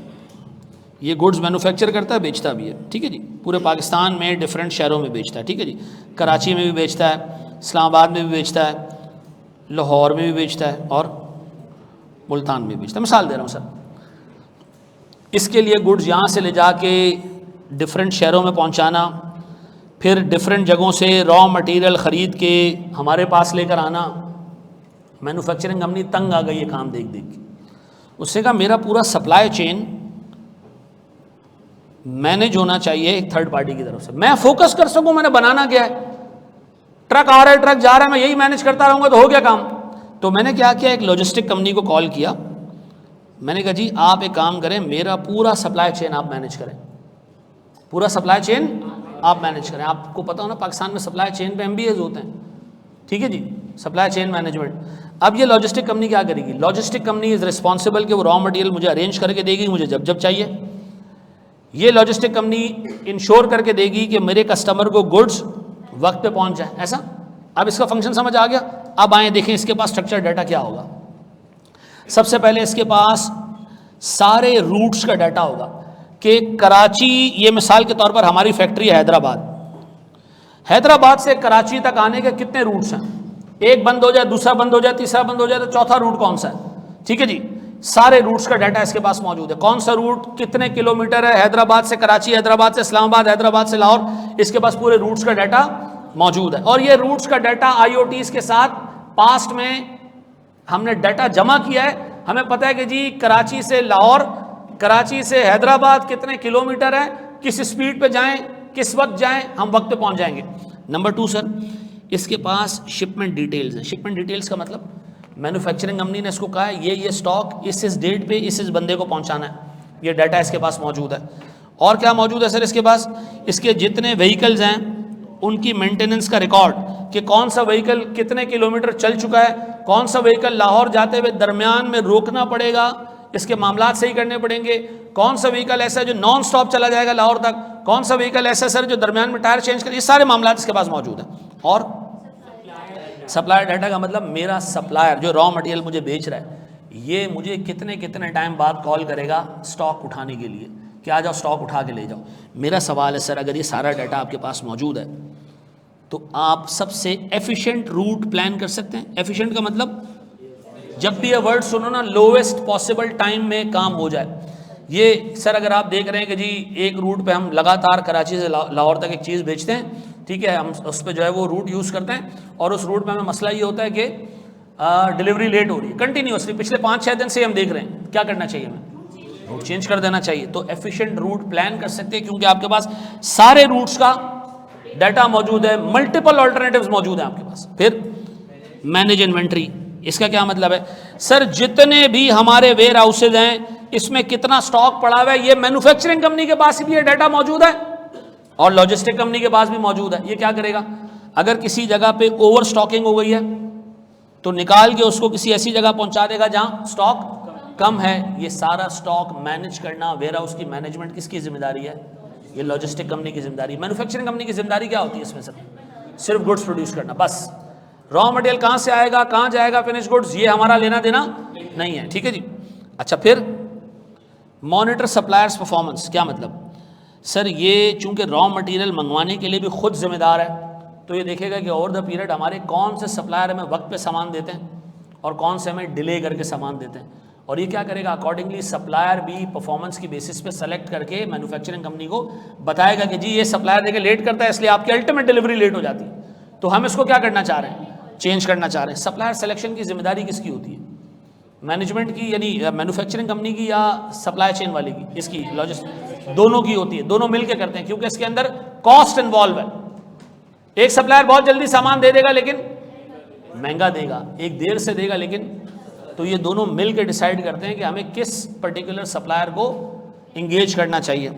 ये गुड्स मैन्युफैक्चर करता है, बेचता भी है, ठीक है जी। पूरे पाकिस्तान में डिफरेंट शहरों में बेचता है, ठीक है जी। कराची में भी बेचता है, इस्लामाबाद में भी बेचता है, लाहौर में भी बेचता है और मुल्तान में भी बेचता है। मिसाल दे रहा हूँ सर। इसके लिए गुड्स यहाँ से ले जाके डिफरेंट शहरों में पहुँचाना, फिर डिफरेंट जगहों से रॉ मटेरियल ख़रीद के हमारे पास लेकर आना। मैन्युफैक्चरिंग कंपनी तंग आ गई है काम देख देख के। उससे कहा मेरा पूरा सप्लाई चेन मैनेज होना चाहिए एक थर्ड पार्टी की तरफ से, मैं फोकस कर सकूं मैंने बनाना क्या है। ट्रक आ रहा है, ट्रक जा रहा है, मैं यही मैनेज करता रहूंगा तो हो गया काम। तो मैंने क्या किया, एक लॉजिस्टिक कंपनी को कॉल किया। मैंने कहा जी आप एक काम करें, मेरा पूरा सप्लाई चेन आप मैनेज करें, पूरा सप्लाई चेन आप मैनेज करें। आपको पता हो ना, पाकिस्तान में सप्लाई चेन पे MBAs होते हैं, ठीक है जी, सप्लाई चेन मैनेजमेंट। अब ये लॉजिस्टिक कंपनी क्या करेगी? लॉजिस्टिक कंपनी इज़ रिस्पॉन्सिबल कि वो रॉ मटेरियल मुझे अरेंज करके देगी, मुझे जब जब चाहिए। ये लॉजिस्टिक कंपनी इंश्योर करके देगी कि मेरे कस्टमर को गुड्स वक्त पे पहुंच जाए, ऐसा। अब इसका फंक्शन समझ आ गया। अब आए देखें इसके पास स्ट्रक्चर डाटा क्या होगा। सबसे पहले इसके पास सारे रूट्स का डाटा होगा कि कराची, ये मिसाल के तौर पर हमारी फैक्ट्री है हैदराबाद, हैदराबाद से कराची तक आने के कितने रूट्स हैं। एक बंद हो जाए, दूसरा बंद हो जाए, तीसरा बंद हो जाए, तो चौथा रूट कौन सा है, ठीक है जी। सारे रूट्स का डाटा इसके पास मौजूद है। कौन सा रूट कितने किलोमीटर है, हैदराबाद से कराची, हैदराबाद से इस्लामाबाद, हैदराबाद से लाहौर, इसके पास पूरे रूट्स का डाटा मौजूद है। और ये रूट्स का डाटा IoTs के साथ पास्ट में हमने डाटा जमा किया है। हमें पता है कि जी कराची से लाहौर, कराची से हैदराबाद कितने किलोमीटर है, किस स्पीड पे जाएं, किस वक्त जाएं, हम वक्त पे पहुंच जाएंगे। नंबर 2 सर, इसके पास शिपमेंट डिटेल्स है। शिपमेंट डिटेल्स का मतलब मैन्युफैक्चरिंग कंपनी ने इसको कहा है ये स्टॉक इस डेट पे इस बंदे को पहुंचाना है, ये डाटा इसके पास मौजूद है। और क्या मौजूद है सर इसके पास, इसके जितने व्हीकल्स हैं उनकी मेंटेनेंस का रिकॉर्ड, कि कौन सा व्हीकल कितने किलोमीटर चल चुका है, कौन सा व्हीकल लाहौर जाते हुए दरमियान में रोकना पड़ेगा, इसके मामलात सही करने पड़ेंगे, कौन सा व्हीकल ऐसा है जो नॉन स्टॉप चला जाएगा लाहौर तक, कौन सा व्हीकल ऐसा सर जो दरमियान में टायर चेंज करे, ये सारे मामलात इसके पास मौजूद हैं। और सप्लायर डाटा का मतलब मेरा सप्लायर जो रॉ मटेरियल मुझे बेच रहा है, ये मुझे कितने कितने टाइम बाद कॉल करेगा स्टॉक उठाने के लिए कि आ जाओ स्टॉक उठा के ले जाओ। मेरा सवाल है सर, अगर ये सारा डाटा आपके पास मौजूद है तो आप सबसे एफिशिएंट रूट प्लान कर सकते हैं। एफिशिएंट का मतलब, जब भी ये वर्ड सुनो ना, लोवेस्ट पॉसिबल टाइम में काम हो जाए। ये सर अगर आप देख रहे हैं कि जी एक रूट पे हम लगातार कराची से लाहौर तक एक चीज़ बेचते हैं, ठीक है, हम उस पर जो है वो रूट यूज़ करते हैं, और उस रूट में हमें मसला ये होता है कि डिलीवरी लेट हो रही है कंटिन्यूसली, पिछले 5-6 दिन से हम देख रहे हैं, क्या करना चाहिए हमें, रूट चेंज कर देना चाहिए। तो एफिशिएंट रूट प्लान कर सकते हैं क्योंकि आपके पास सारे रूट्स का डाटा मौजूद है, मल्टीपल ऑल्टरनेटिव्स मौजूद हैं आपके पास। फिर मैनेज इन्वेंट्री, इसका क्या मतलब है सर, जितने भी हमारे वेयर हाउसेज हैं इसमें कितना स्टॉक पड़ा हुआ है, ये मैन्युफैक्चरिंग कंपनी के पास भी ये डाटा मौजूद है और लॉजिस्टिक कंपनी के पास भी मौजूद है। ये क्या करेगा, अगर किसी जगह पे ओवर स्टॉकिंग हो गई है तो निकाल के उसको किसी ऐसी जगह पहुंचा देगा जहां स्टॉक कम है। ये सारा स्टॉक मैनेज करना, वेयर हाउस की मैनेजमेंट किसकी जिम्मेदारी है, ये लॉजिस्टिक कंपनी की जिम्मेदारी। मैन्युफैक्चरिंग कंपनी की जिम्मेदारी क्या होती है इसमें सर, सिर्फ गुड्स प्रोड्यूस करना बस। रॉ मटेरियल कहाँ से आएगा, कहाँ जाएगा, फिनिश गुड्स, ये हमारा लेना देना नहीं है, ठीक है जी। अच्छा, फिर मॉनिटर सप्लायर्स परफॉर्मेंस, क्या मतलब सर, ये चूंकि रॉ मटेरियल मंगवाने के लिए भी खुद जिम्मेदार है, तो ये देखेगा कि ओवर द पीरियड हमारे कौन से सप्लायर हमें वक्त पे सामान देते हैं और कौन से हमें डिले करके सामान देते हैं। और ये क्या करेगा, अकॉर्डिंगली सप्लायर भी परफॉर्मेंस की बेसिस पे सेलेक्ट करके मैन्युफैक्चरिंग कंपनी को बताएगा कि जी ये सप्लायर देखिए लेट करता है इसलिए आपकी अल्टीमेट डिलीवरी लेट हो जाती है, तो हम इसको क्या करना चाह रहे हैं, चेंज करना चाह रहे हैं। सप्लायर सिलेक्शन की जिम्मेदारी किसकी होती है, मैनेजमेंट की यानी मैन्युफैक्चरिंग कंपनी की या सप्लाई चेन वाले की, इसकी लॉजिस्टिक, दोनों की होती है, दोनों मिलकर करते हैं क्योंकि इसके अंदर कॉस्ट इन्वॉल्व है। एक सप्लायर बहुत जल्दी सामान दे देगा लेकिन महंगा देगा, एक देर से देगा लेकिन, तो ये दोनों मिलकर डिसाइड करते हैं कि हमें किस पर्टिकुलर सप्लायर को इंगेज करना चाहिए।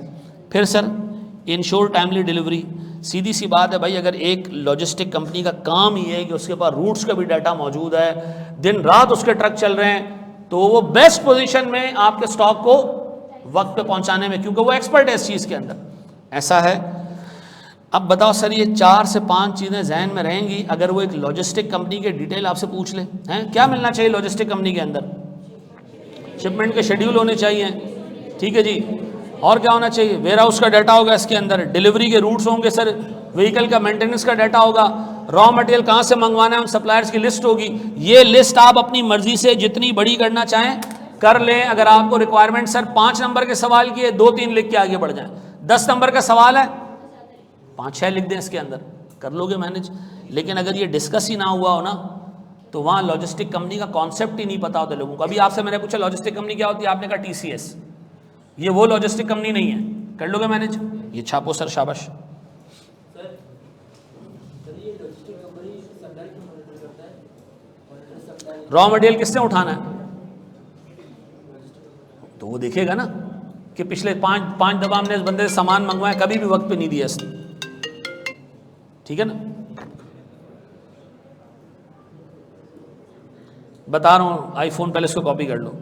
फिर सर इंश्योर टाइमली डिलीवरी, सीधी सी बात है भाई, अगर एक लॉजिस्टिक कंपनी का काम ही है कि उसके पास रूट्स का भी डाटा मौजूद है, दिन रात उसके ट्रक चल रहे हैं, तो वो बेस्ट पोजीशन में आपके स्टॉक को वक्त पे पहुंचाने में, क्योंकि वो एक्सपर्ट है इस चीज़ के अंदर, ऐसा है। अब बताओ सर, ये 4 से 5 चीज़ें जहन में रहेंगी अगर वो एक लॉजिस्टिक कंपनी के डिटेल आपसे पूछ ले, हैं क्या मिलना चाहिए लॉजिस्टिक कंपनी के अंदर, शिपमेंट के शेड्यूल होने चाहिए, ठीक है जी, और क्या होना चाहिए, वेयर हाउस का डाटा होगा इसके अंदर, डिलीवरी के रूट्स होंगे सर, व्हीकल का मेंटेनेंस का डाटा होगा, रॉ मटेरियल कहाँ से मंगवाना है उन सप्लायर्स की लिस्ट होगी। ये लिस्ट आप अपनी मर्जी से जितनी बड़ी करना चाहें कर लें। अगर आपको रिक्वायरमेंट सर 5 नंबर के सवाल की है, 2-3 लिख के आगे बढ़ जाएं, 10 नंबर का सवाल है 5-6 लिख दें इसके अंदर, कर लोगे मैनेज। लेकिन अगर ये डिस्कस ही ना हुआ हो ना, तो वहाँ लॉजिस्टिक कंपनी का कॉन्सेप्ट ही नहीं पता होता लोगों को। अभी आपसे मैंने पूछा लॉजिस्टिक कंपनी क्या होती है, आपने कहा TCS, ये वो लॉजिस्टिक कंपनी नहीं है, कर लोगे मैनेज, ये छापो सर, शाबाश। रॉ मटेरियल किससे उठाना है, तो वो देखेगा ना कि पिछले 5 दफा हमने इस बंदे से सामान मंगवाया, कभी भी वक्त पे नहीं दिया इसने, ठीक है ना। बता रहा हूं, आईफोन पहले इसको कॉपी कर लो।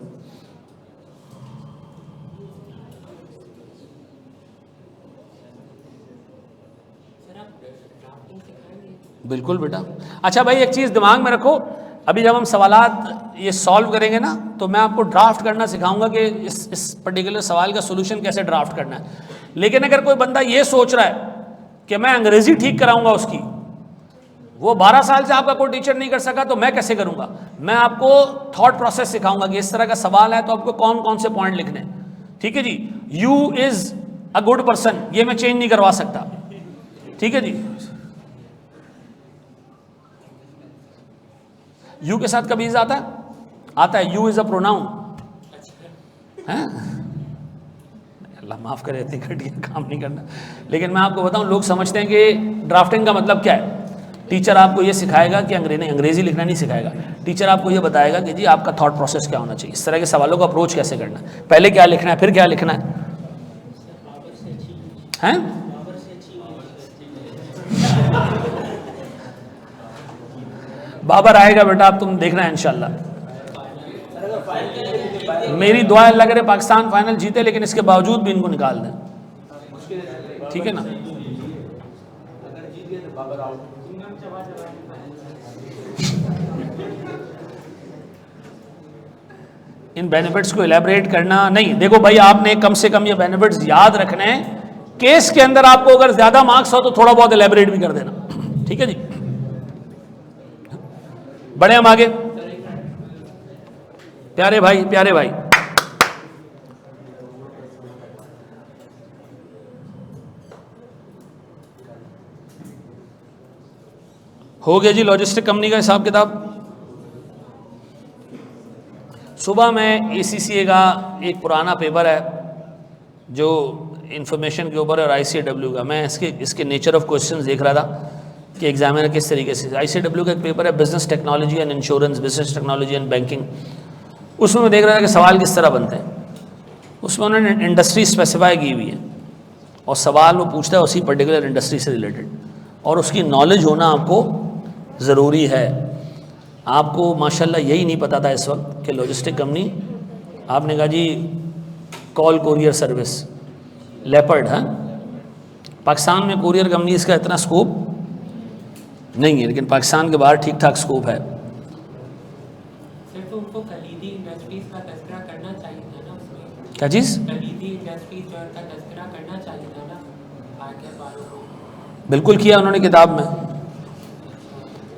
बिल्कुल बेटा। अच्छा भाई, एक चीज दिमाग में रखो, अभी जब हम सवालात ये सॉल्व करेंगे ना, तो मैं आपको ड्राफ्ट करना सिखाऊंगा कि इस पर्टिकुलर सवाल का सोल्यूशन कैसे ड्राफ्ट करना है। लेकिन अगर कोई बंदा ये सोच रहा है कि मैं अंग्रेजी ठीक कराऊंगा उसकी, वो 12 साल से आपका कोई टीचर नहीं कर सका तो मैं कैसे करूंगा। मैं आपको थॉट प्रोसेस सिखाऊंगा कि इस तरह का सवाल है तो आपको कौन कौन से पॉइंट लिखने हैं, ठीक है जी। You is a good person, ये मैं चेंज नहीं करवा सकता, ठीक है जी। यू के साथ कभी इज आता है, यू इज अ प्रोनाउन, है, अल्लाह माफ करे, इतनी घटिया काम नहीं करना। लेकिन मैं आपको बताऊं, लोग समझते हैं कि ड्राफ्टिंग का मतलब क्या है, टीचर आपको ये सिखाएगा कि अंग्रेजी लिखना नहीं सिखाएगा, टीचर आपको ये बताएगा कि जी आपका थॉट प्रोसेस क्या होना चाहिए, इस तरह के सवालों का अप्रोच कैसे करना है, पहले क्या लिखना है फिर क्या लिखना है? बाबर आएगा बेटा, अब तुम देखना है इंशाल्लाह। मेरी दुआ अल्लाह करे पाकिस्तान फाइनल जीते, लेकिन इसके बावजूद भी इनको निकाल दें, ठीक है ना? इन बेनिफिट्स को इलेबरेट करना नहीं, देखो भाई आपने कम से कम ये बेनिफिट्स याद रखने हैं, केस के अंदर आपको अगर ज्यादा मार्क्स हो तो थोड़ा बहुत इलेबरेट भी कर देना, ठीक है जी। बढ़े हम आगे, प्यारे भाई प्यारे भाई, हो गया जी लॉजिस्टिक कंपनी का हिसाब किताब। सुबह में ACCA का एक पुराना पेपर है जो इंफॉर्मेशन के ऊपर है और ICAW का, मैं इसके नेचर ऑफ क्वेश्चंस देख रहा था कि एग्जामिनर किस तरीके से, ICAW का एक पेपर है business technology and insurance, business technology and banking, उसमें मैं देख रहा था कि सवाल किस तरह बनते हैं। उसमें उन्होंने इंडस्ट्री स्पेसिफाई की हुई है और सवाल वो पूछता है उसी पर्टिकुलर इंडस्ट्री से रिलेटेड, और उसकी नॉलेज होना आपको ज़रूरी है। आपको माशाल्लाह यही नहीं पता था इस वक्त कि लॉजिस्टिक कंपनी, आपने कहा जी कॉल कोरियर सर्विस लेपर्ड है, पाकिस्तान में कोरियर कंपनीज का इतना स्कोप नहीं है, लेकिन पाकिस्तान के बाहर ठीक ठाक स्कोप है। तो उनको खलीदी इंडस्ट्रीज का तज़किरा करना चाहिए था ना उसमें, क्या चीज़? खलीदी इंडस्ट्रीज जो का तज़किरा करना चाहिए था ना आगे वालों को। बिल्कुल किया उन्होंने किताब में।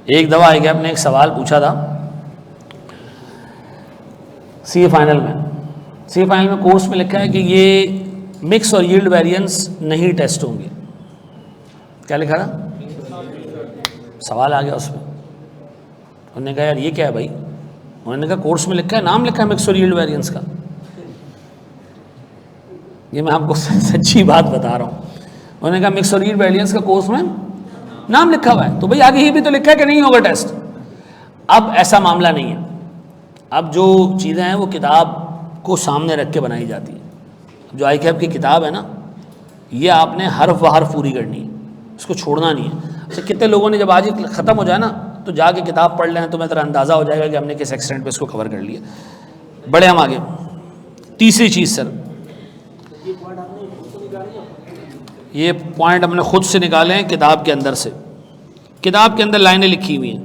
एक दफ़ा आएगा आपने एक सवाल पूछा था CA फाइनल में कोर्स में लिखा है कि ये मिक्स और यील्ड वेरिएंस नहीं टेस्ट होंगे। क्या लिखा था? सवाल आ गया उसमें, उन्होंने कहा यार ये क्या है भाई, उन्होंने कहा कोर्स में लिखा है, नाम लिखा है मिक्स और यील्ड वेरिएंस का। ये मैं आपको सच्ची बात बता रहा हूँ, उन्होंने कहा मिक्स और यील्ड वेरिएंस का कोर्स में नाम लिखा हुआ है, तो भाई आगे ही भी तो लिखा है कि नहीं होगा टेस्ट। अब ऐसा मामला नहीं है, अब जो चीज़ें हैं वो किताब को सामने रख के बनाई जाती है। जो ICAP की किताब है ना, ये आपने हर्फ व हर्फ पूरी करनी है, इसको छोड़ना नहीं है। अच्छा कितने लोगों ने जब आज ही ख़त्म हो जाए ना तो जाके किताब पढ़ लें, तो मैं तेरा अंदाज़ा हो जाएगा कि हमने किस एक्सटेंट पे इसको कवर कर लिया। बड़े हम आगे, तीसरी चीज़ सर, ये पॉइंट हमने खुद से निकाले हैं किताब के अंदर से। किताब के अंदर लाइनें लिखी हुई हैं,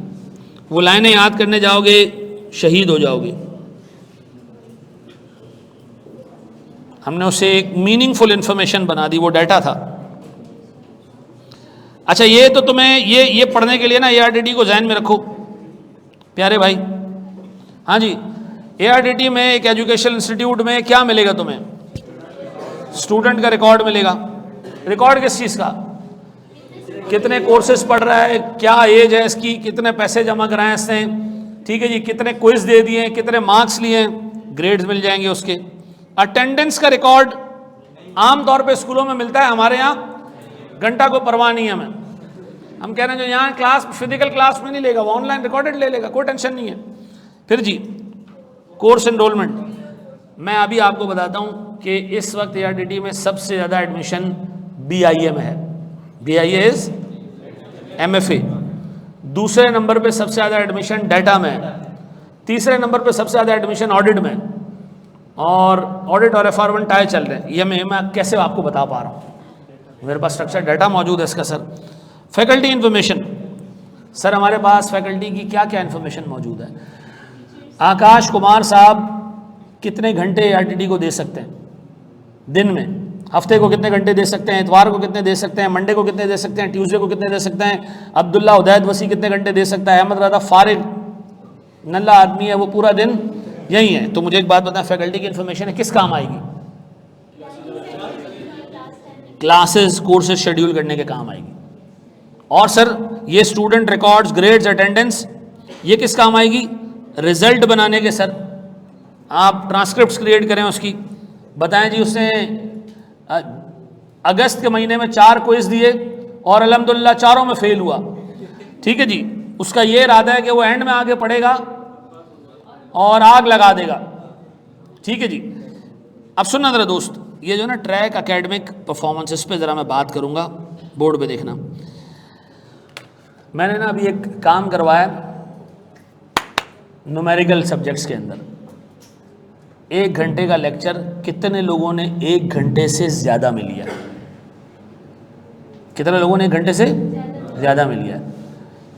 वो लाइनें याद करने जाओगे शहीद हो जाओगे। हमने उसे एक मीनिंगफुल इंफॉर्मेशन बना दी, वो डाटा था। अच्छा ये तो तुम्हें ये पढ़ने के लिए ना ARTT को ज़हन में रखो प्यारे भाई। हाँ जी, ARTT में एक एजुकेशन इंस्टीट्यूट में क्या मिलेगा तुम्हें? स्टूडेंट का रिकॉर्ड मिलेगा। रिकॉर्ड किस चीज़ का? कितने कोर्सेज पढ़ रहा है, क्या एज है इसकी, कितने पैसे जमा कराए इसने, ठीक है जी, कितने क्विज दे दिए, कितने मार्क्स लिए, ग्रेड्स मिल जाएंगे उसके। अटेंडेंस का रिकॉर्ड आमतौर पे स्कूलों में मिलता है, हमारे यहाँ घंटा को परवाह नहीं है हमें। हम कह रहे हैं जो यहाँ क्लास फिजिकल क्लास में नहीं लेगा वो ऑनलाइन रिकॉर्डेड ले लेगा, कोई टेंशन नहीं है। फिर जी कोर्स एनरोलमेंट, मैं अभी आपको बताता हूँ कि इस वक्त ARTT में सबसे ज़्यादा एडमिशन BIA में है। BIA is MFA। दूसरे नंबर पे सबसे ज़्यादा एडमिशन डाटा में है। तीसरे नंबर पे सबसे ज़्यादा एडमिशन ऑडिट में, और ऑडिट और FR1 टाई चल रहे हैं। ये मैं कैसे आपको बता पा रहा हूँ, मेरे पास स्ट्रक्चर डाटा मौजूद है इसका। सर फैकल्टी इन्फॉर्मेशन, सर हमारे पास फैकल्टी की क्या क्या इन्फॉर्मेशन मौजूद है। आकाश कुमार साहब कितने घंटे ARTT को दे सकते हैं दिन में, हफ्ते को कितने घंटे दे सकते हैं, इतवार को कितने दे सकते हैं, मंडे को कितने दे सकते हैं, ट्यूसडे को कितने दे सकते हैं। अब्दुल्ला उदैद वसी कितने घंटे दे सकता है। अहमद रजा फारिग नल्ला आदमी है, वो पूरा दिन यही है। तो मुझे एक बात बताएं, फैकल्टी की इन्फॉर्मेशन है किस काम आएगी? क्लासेस कोर्सेज शेड्यूल करने के काम आएगी। और सर ये स्टूडेंट रिकॉर्ड्स, ग्रेड्स, अटेंडेंस, ये किस काम आएगी? रिजल्ट बनाने के। सर आप ट्रांसक्रिप्ट्स क्रिएट करें उसकी, बताएं जी उसने अगस्त के महीने में 4 क्विज दिए और अल्हम्दुलिल्लाह चारों में फेल हुआ, ठीक है जी, उसका ये इरादा है कि वो एंड में आगे पढ़ेगा और आग लगा देगा। ठीक है जी, अब सुनना जरा दोस्त, ये जो ना ट्रैक एकेडमिक परफॉर्मेंस, इस पे ज़रा मैं बात करूँगा, बोर्ड पे देखना। मैंने ना अभी एक काम करवाया न्यूमेरिकल सब्जेक्ट्स के अंदर, 1 घंटे का लेक्चर कितने लोगों ने 1 घंटे से ज़्यादा में लिया? कितने लोगों ने 1 घंटे से ज़्यादा में लिया?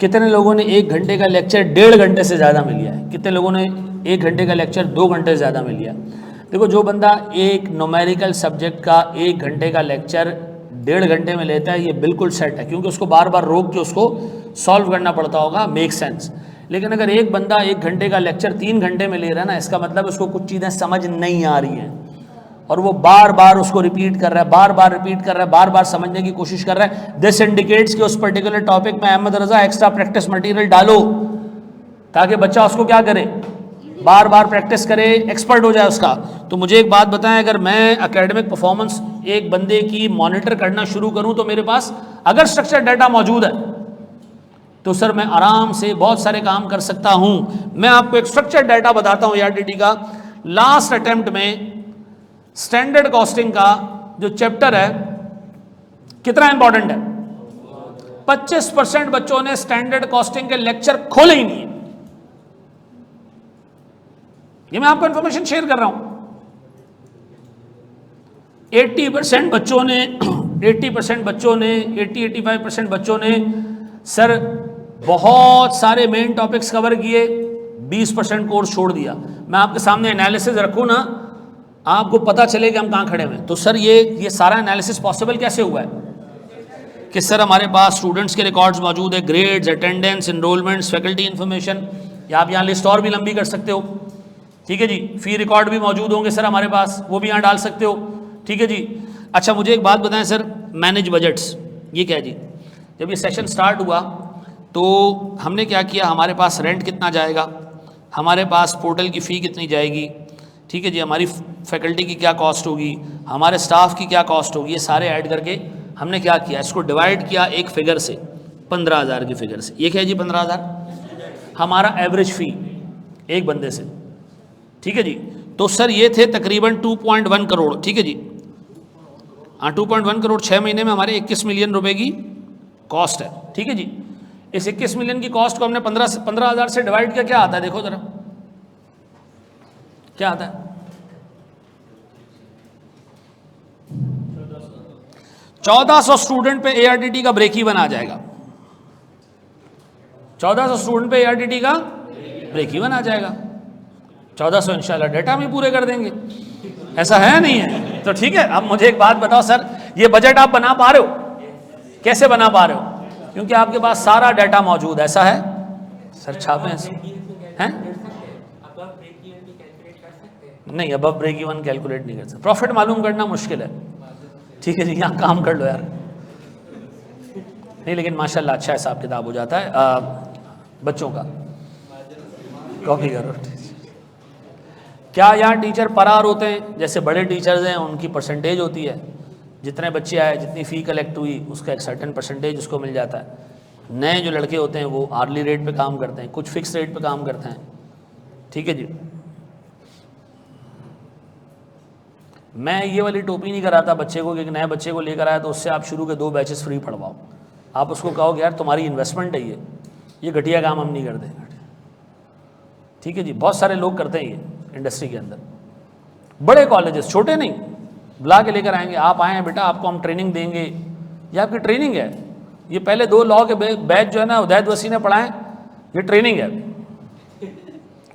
कितने लोगों ने 1 घंटे का लेक्चर 1.5 घंटे से ज़्यादा में लिया है? कितने लोगों ने 1 घंटे का लेक्चर 2 घंटे से ज़्यादा में लिया? देखो, जो बंदा एक न्यूमेरिकल सब्जेक्ट का 1 घंटे का लेक्चर 1.5 घंटे में लेता है, ये बिल्कुल सेट है, क्योंकि उसको बार बार रोक के उसको सॉल्व करना पड़ता होगा, मेक सेंस। लेकिन अगर एक बंदा 1 घंटे का लेक्चर 3 घंटे में ले रहा है ना, इसका मतलब उसको कुछ चीज़ें समझ नहीं आ रही हैं और वो बार बार उसको रिपीट कर रहा है, बार बार रिपीट कर रहा है, बार बार समझने की कोशिश कर रहा है। दिस इंडिकेट्स कि उस पर्टिकुलर टॉपिक में अहमद रजा एक्स्ट्रा प्रैक्टिस मटेरियल डालो, ताकि बच्चा उसको क्या करे, बार बार प्रैक्टिस करे, एक्सपर्ट हो जाए उसका। तो मुझे एक बात बताएं, अगर मैं एकेडमिक परफॉर्मेंस एक बंदे की मॉनिटर करना शुरू करूं, तो मेरे पास अगर स्ट्रक्चर डाटा मौजूद है तो सर मैं आराम से बहुत सारे काम कर सकता हूं। मैं आपको एक स्ट्रक्चर डाटा बताता हूं ARTT का। लास्ट अटेम्प्ट में स्टैंडर्ड कॉस्टिंग का जो चैप्टर है कितना इंपॉर्टेंट है? 25% बच्चों ने स्टैंडर्ड कॉस्टिंग के लेक्चर खोले ही नहीं है। ये मैं आपको इंफॉर्मेशन शेयर कर रहा हूं। 80% बच्चों ने 80-85% बच्चों ने सर बहुत सारे मेन टॉपिक्स कवर किए, 20% कोर्स छोड़ दिया। मैं आपके सामने एनालिसिस रखूं ना, आपको पता चले कि हम कहां खड़े हैं। तो सर ये सारा एनालिसिस पॉसिबल कैसे हुआ है कि सर हमारे पास स्टूडेंट्स के रिकॉर्ड्स मौजूद है, grades, attendance, enrolments, faculty information, या आप यहाँ लिस्ट और भी लंबी कर सकते हो। ठीक है जी, फी रिकॉर्ड भी मौजूद होंगे सर हमारे पास, वो भी यहाँ डाल सकते हो। ठीक है जी। अच्छा, मुझे एक बात बताएं सर, मैनेज बजट्स ये क्या है जी? जब ये सेशन स्टार्ट हुआ तो हमने क्या किया, हमारे पास रेंट कितना जाएगा, हमारे पास पोर्टल की फ़ी कितनी जाएगी, ठीक है जी, हमारी फैकल्टी की क्या कॉस्ट होगी, हमारे स्टाफ की क्या कॉस्ट होगी, ये सारे ऐड करके हमने क्या किया, इसको डिवाइड किया एक फिगर से, 15,000 की फिगर से। ये क्या है जी? 15,000 हमारा एवरेज फ़ी एक बंदे से। ठीक है जी। तो सर ये थे तकरीबन 2.1 करोड़। ठीक है जी, हाँ 2.1 करोड़ 6 महीने में हमारे 21 मिलियन रुपए की कॉस्ट है। ठीक है जी। इस 21 मिलियन की कॉस्ट को हमने 15,000 से डिवाइड किया, क्या आता है देखो जरा, क्या आता है? 1400 स्टूडेंट पे ARTT का ब्रेक इवन आ जाएगा। 1400 स्टूडेंट पे ARTT का ब्रेक इवन आ जाएगा। 1400 इंशाल्लाह डेटा में पूरे कर देंगे। ऐसा है नहीं है? तो ठीक है। अब मुझे एक बात बताओ सर, ये बजट आप बना पा रहे हो? कैसे बना पा रहे हो? क्योंकि आपके पास सारा डाटा मौजूद है। ऐसा है सर? छापे हैं? नहीं, अब ब्रेक इवन कैलकुलेट नहीं कर सकते। प्रॉफिट मालूम करना मुश्किल है। ठीक है जी, यहाँ काम कर लो यार। नहीं, लेकिन माशाल्लाह अच्छा हिसाब किताब हो जाता है बच्चों का। कॉपी करो। क्या यहाँ टीचर परार होते हैं? जैसे बड़े टीचर्स हैं उनकी परसेंटेज होती है, जितने बच्चे आए, जितनी फ़ी कलेक्ट हुई, उसका एक सर्टेन परसेंटेज उसको मिल जाता है। नए जो लड़के होते हैं वो आर्ली रेट पे काम करते हैं, कुछ फिक्स रेट पे काम करते हैं। ठीक है जी। मैं ये वाली टोपी नहीं कराता बच्चे को कि नए बच्चे को लेकर आया तो उससे आप शुरू के 2 बैचेस फ्री पढ़वाओ। आप उसको कहो कि यार तुम्हारी इन्वेस्टमेंट है ये घटिया काम हम नहीं करते। ठीक है जी। बहुत सारे लोग करते हैं ये इंडस्ट्री के अंदर। बड़े कॉलेजेस, छोटे नहीं, बुला के लेकर आएंगे, आप आए हैं बेटा, आपको हम ट्रेनिंग देंगे। ये आपकी ट्रेनिंग है। ये पहले 2 लॉ के बैच जो है ना उदैद वसी ने पढ़ाएं, ये ट्रेनिंग है।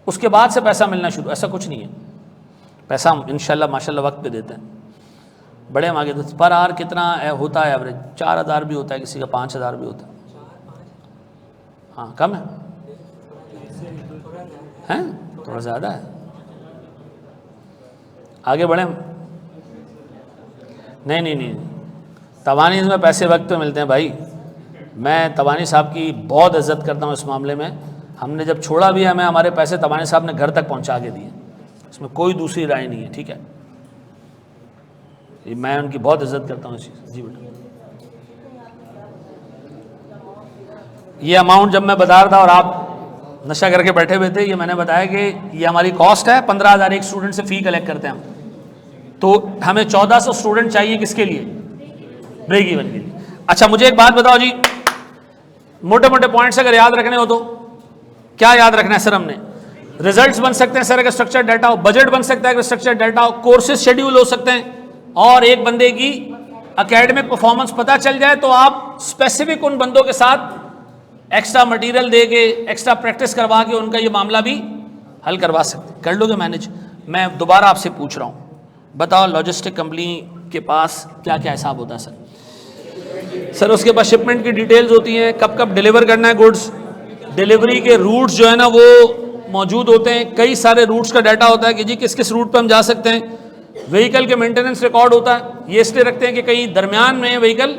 उसके बाद से पैसा मिलना शुरू। ऐसा कुछ नहीं है, पैसा हम इंशाल्लाह माशाल्लाह वक्त पे देते हैं। बड़े मांगे तो पर आवर कितना होता है एवरेज? 4,000 भी होता है, किसी का 5,000 भी होता है। हाँ कम है, हैं थोड़ा ज़्यादा है। आगे बढ़े? नहीं, तवानी में पैसे वक्त पे मिलते हैं भाई। मैं तवानी साहब की बहुत इज्जत करता हूँ इस मामले में। हमने जब छोड़ा भी है, हमें हमारे पैसे तवानी साहब ने घर तक पहुँचा के दिए, इसमें कोई दूसरी राय नहीं है। ठीक है, मैं उनकी बहुत इज्जत करता हूँ इस चीज़। जी बेटा, ये अमाउंट जब मैं बता रहा था और आप नशा करके बैठे हुए थे, ये मैंने बताया कि ये हमारी कॉस्ट है, 15,000 एक स्टूडेंट से फ़ी कलेक्ट करते हैं हम। तो हमें 1400 स्टूडेंट चाहिए किसके लिए? ब्रेक इवन के लिए। अच्छा मुझे एक बात बताओ जी, मोटे मोटे पॉइंट्स अगर याद रखने हो तो क्या याद रखना है सर? हमने रिजल्ट्स बन सकते हैं सर अगर स्ट्रक्चर्ड डाटा हो, बजट बन सकता है अगर स्ट्रक्चर्ड डाटा हो, कोर्सेज शेड्यूल हो सकते हैं, और एक बंदे की एकेडमिक परफॉर्मेंस पता चल जाए तो आप स्पेसिफिक उन बंदों के साथ एक्स्ट्रा मटेरियल दे के, एक्स्ट्रा प्रैक्टिस करवा के उनका ये मामला भी हल करवा सकते हैं। कर लोगे मैनेज? मैं दोबारा आपसे पूछ रहा हूँ, बताओ लॉजिस्टिक कंपनी के पास क्या क्या हिसाब होता है सर? सर उसके पास शिपमेंट की डिटेल्स होती हैं, कब कब डिलीवर करना है गुड्स, डिलीवरी के रूट्स जो है ना वो मौजूद होते हैं, कई सारे रूट्स का डाटा होता है कि जी किस किस रूट पर हम जा सकते हैं, व्हीकल के मेंटेनेंस रिकॉर्ड होता है, ये इसलिए रखते हैं कि कहीं दरमियान में व्हीकल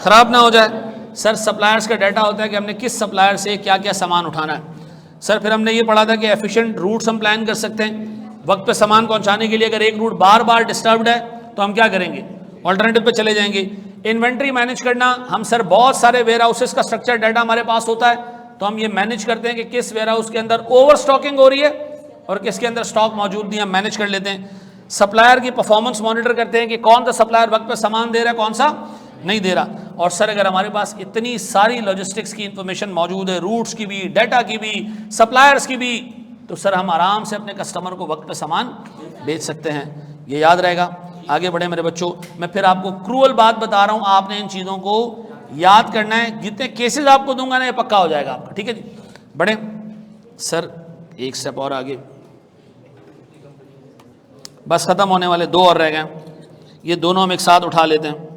ख़राब ना हो जाए। सर सप्लायर्स का डाटा होता है कि हमने किस सप्लायर से क्या क्या सामान उठाना है। सर फिर हमने ये पढ़ा था कि एफिशिएंट रूट्स हम प्लान कर सकते हैं, वक्त पे सामान पहुंचाने के लिए अगर एक रूट बार बार डिस्टर्ब्ड है तो हम क्या करेंगे? ऑल्टरनेटिव पे चले जाएंगे। इन्वेंट्री मैनेज करना, हम सर बहुत सारे वेयर हाउसेस का स्ट्रक्चर डाटा हमारे पास होता है, तो हम ये मैनेज करते हैं कि किस वेयर हाउस के अंदर ओवर स्टॉकिंग हो रही है और किसके अंदर स्टॉक मौजूद नहीं, हम मैनेज कर लेते हैं। सप्लायर की परफॉर्मेंस मॉनिटर करते हैं कि कौन सा सप्लायर वक्त पे सामान दे रहा है, कौन सा नहीं दे रहा। और सर अगर हमारे पास इतनी सारी लॉजिस्टिक्स की इंफॉर्मेशन मौजूद है, रूट्स की भी, डाटा की भी, सप्लायर्स की भी, तो सर हम आराम से अपने कस्टमर को वक्त पे सामान बेच सकते हैं। ये याद रहेगा। आगे बढ़े मेरे बच्चों, मैं फिर आपको क्रूअल बात बता रहा हूँ, आपने इन चीज़ों को याद करना है। जितने केसेस आपको दूंगा ना ये पक्का हो जाएगा आपका, ठीक है जी? बढ़े सर एक स्टेप और आगे, बस खत्म होने वाले, दो और रह गए, ये दोनों हम एक साथ उठा लेते हैं।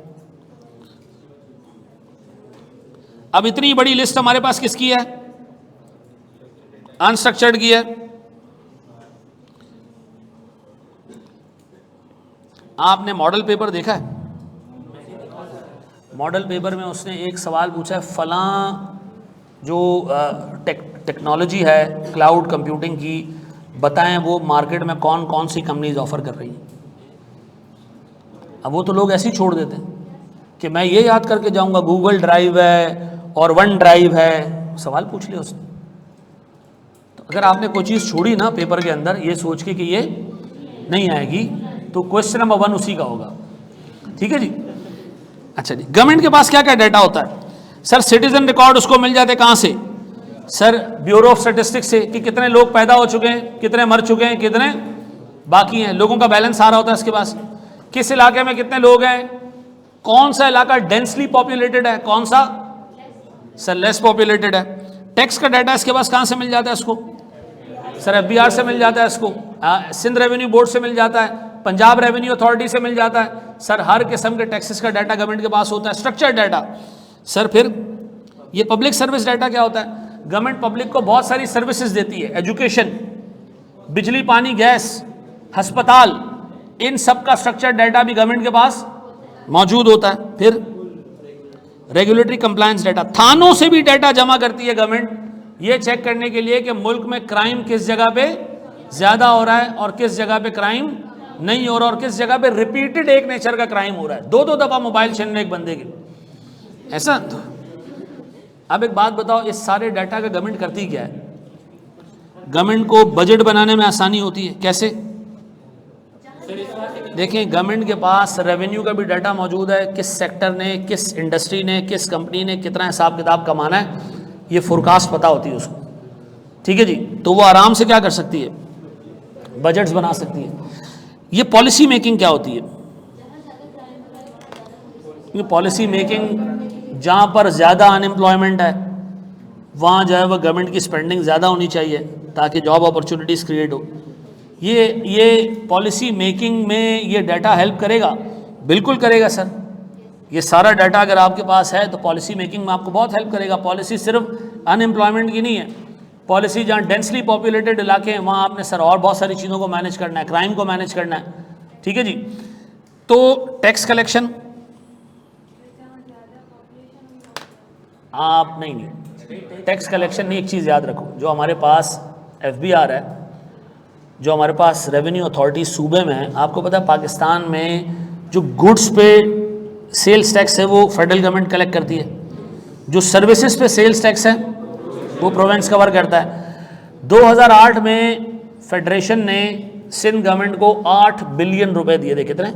अब इतनी बड़ी लिस्ट हमारे पास किसकी है? अनस्ट्रक्चर्ड की है। आपने मॉडल पेपर देखा है? मॉडल पेपर में उसने एक सवाल पूछा है, फलां जो टेक्नोलॉजी है क्लाउड कंप्यूटिंग की, बताएं वो मार्केट में कौन कौन सी कंपनीज ऑफर कर रही हैं। अब वो तो लोग ऐसे ही छोड़ देते हैं कि मैं ये याद करके जाऊंगा गूगल ड्राइव है और वन ड्राइव है, सवाल पूछ लिया उसने। तो अगर आपने कोई चीज़ छोड़ी ना पेपर के अंदर ये सोच के कि ये नहीं आएगी, तो क्वेश्चन नंबर 1 उसी का होगा, ठीक है जी? अच्छा जी, गवर्नमेंट के पास क्या क्या डाटा होता है? सर सिटीजन रिकॉर्ड उसको मिल जाते कहाँ से? सर ब्यूरो ऑफ स्टैटिस्टिक्स से, कि कितने लोग पैदा हो चुके हैं, कितने मर चुके हैं, कितने बाकी हैं, लोगों का बैलेंस आ रहा होता है इसके पास। किस इलाके में कितने लोग हैं, कौन सा इलाका डेंसली पॉपुलेटेड है, कौन सा सर लेस पॉपुलेटेड है। टैक्स का डाटा इसके पास कहाँ से मिल जाता है इसको? सर FBR से मिल जाता है इसको, सिंध रेवेन्यू बोर्ड से मिल जाता है, पंजाब रेवेन्यू अथॉरिटी से मिल जाता है। सर हर किस्म के टैक्सेस का डाटा गवर्नमेंट के पास होता है, स्ट्रक्चर्ड डाटा। सर फिर ये पब्लिक सर्विस डाटा क्या होता है? गवर्नमेंट पब्लिक को बहुत सारी सर्विसेज देती है, एजुकेशन, बिजली पानी गैस, अस्पताल, इन सब का स्ट्रक्चर्ड डाटा भी गवर्नमेंट के पास मौजूद होता है। फिर रेगुलेटरी कंप्लायंस डाटा, थानों से भी डाटा जमा करती है गवर्नमेंट, ये चेक करने के लिए कि मुल्क में क्राइम किस जगह पे ज्यादा हो रहा है और किस जगह पे क्राइम नहीं हो रहा, और किस जगह पे रिपीटेड एक नेचर का क्राइम हो रहा है, 2-2 दफा मोबाइल छीनने एक बंदे के, ऐसा। अब एक बात बताओ, इस सारे डाटा का गवर्नमेंट करती क्या है? गवर्नमेंट को बजट बनाने में आसानी होती है। कैसे? देखें, गवर्नमेंट के पास रेवेन्यू का भी डाटा मौजूद है, किस सेक्टर ने, किस इंडस्ट्री ने, किस कंपनी ने कितना हिसाब किताब कमाना है, ये फोरकास्ट पता होती है उसको, ठीक है जी? तो वो आराम से क्या कर सकती है? बजट्स बना सकती है। ये पॉलिसी मेकिंग क्या होती है? ये पॉलिसी मेकिंग, जहाँ पर ज़्यादा अनएम्प्लॉयमेंट है वहाँ जो है वह गवर्नमेंट की स्पेंडिंग ज़्यादा होनी चाहिए ताकि जॉब अपॉर्चुनिटीज़ क्रिएट हो। ये पॉलिसी मेकिंग में ये डाटा हेल्प करेगा, बिल्कुल करेगा सर। ये सारा डाटा अगर आपके पास है तो पॉलिसी मेकिंग में आपको बहुत हेल्प करेगा। पॉलिसी सिर्फ अनएम्प्लॉयमेंट की नहीं है, पॉलिसी जहाँ डेंसली पॉपुलेटेड इलाके हैं वहाँ आपने सर और बहुत सारी चीज़ों को मैनेज करना है, क्राइम को मैनेज करना है, ठीक है जी? तो टैक्स कलेक्शन आप नहीं, टैक्स कलेक्शन नहीं, एक चीज़ याद रखो, जो हमारे पास FBR है, जो हमारे पास रेवेन्यू अथॉरिटी सूबे में है, आपको पता है पाकिस्तान में जो गुड्स पे सेल्स टैक्स है वो फेडरल गवर्नमेंट कलेक्ट करती है, जो सर्विसेज पे सेल्स टैक्स है वो प्रोविंस कवर करता है। 2008 में फेडरेशन ने सिंध गवर्नमेंट को 8 बिलियन रुपए दिए थे। कितने?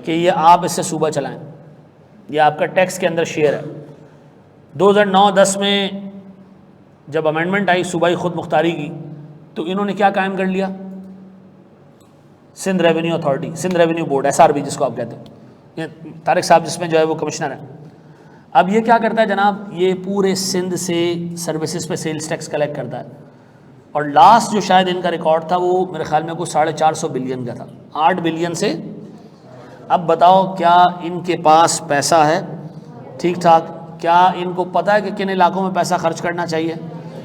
कि ये आप इससे सूबा चलाएं, ये आपका टैक्स के अंदर शेयर है। 2009-10 में जब अमेंडमेंट आई सूबाई खुद मुख्तारी की, तो इन्होंने क्या कायम कर लिया? Sindh revenue authority, Sindh revenue board, SRB जिसको आप कहते हैं। ये तारिक साहब जिसमें जो है वो कमिश्नर है। अब ये क्या करता है जनाब, ये पूरे सिंध से सर्विसेज पे सेल्स टैक्स कलेक्ट करता है। और लास्ट जो शायद इनका रिकॉर्ड था वो मेरे ख्याल में कुछ 450 बिलियन का था, 8 बिलियन से। अब बताओ क्या इनके पास पैसा है ठीक ठाक? क्या इनको पता है कि किन इलाकों में पैसा खर्च करना चाहिए?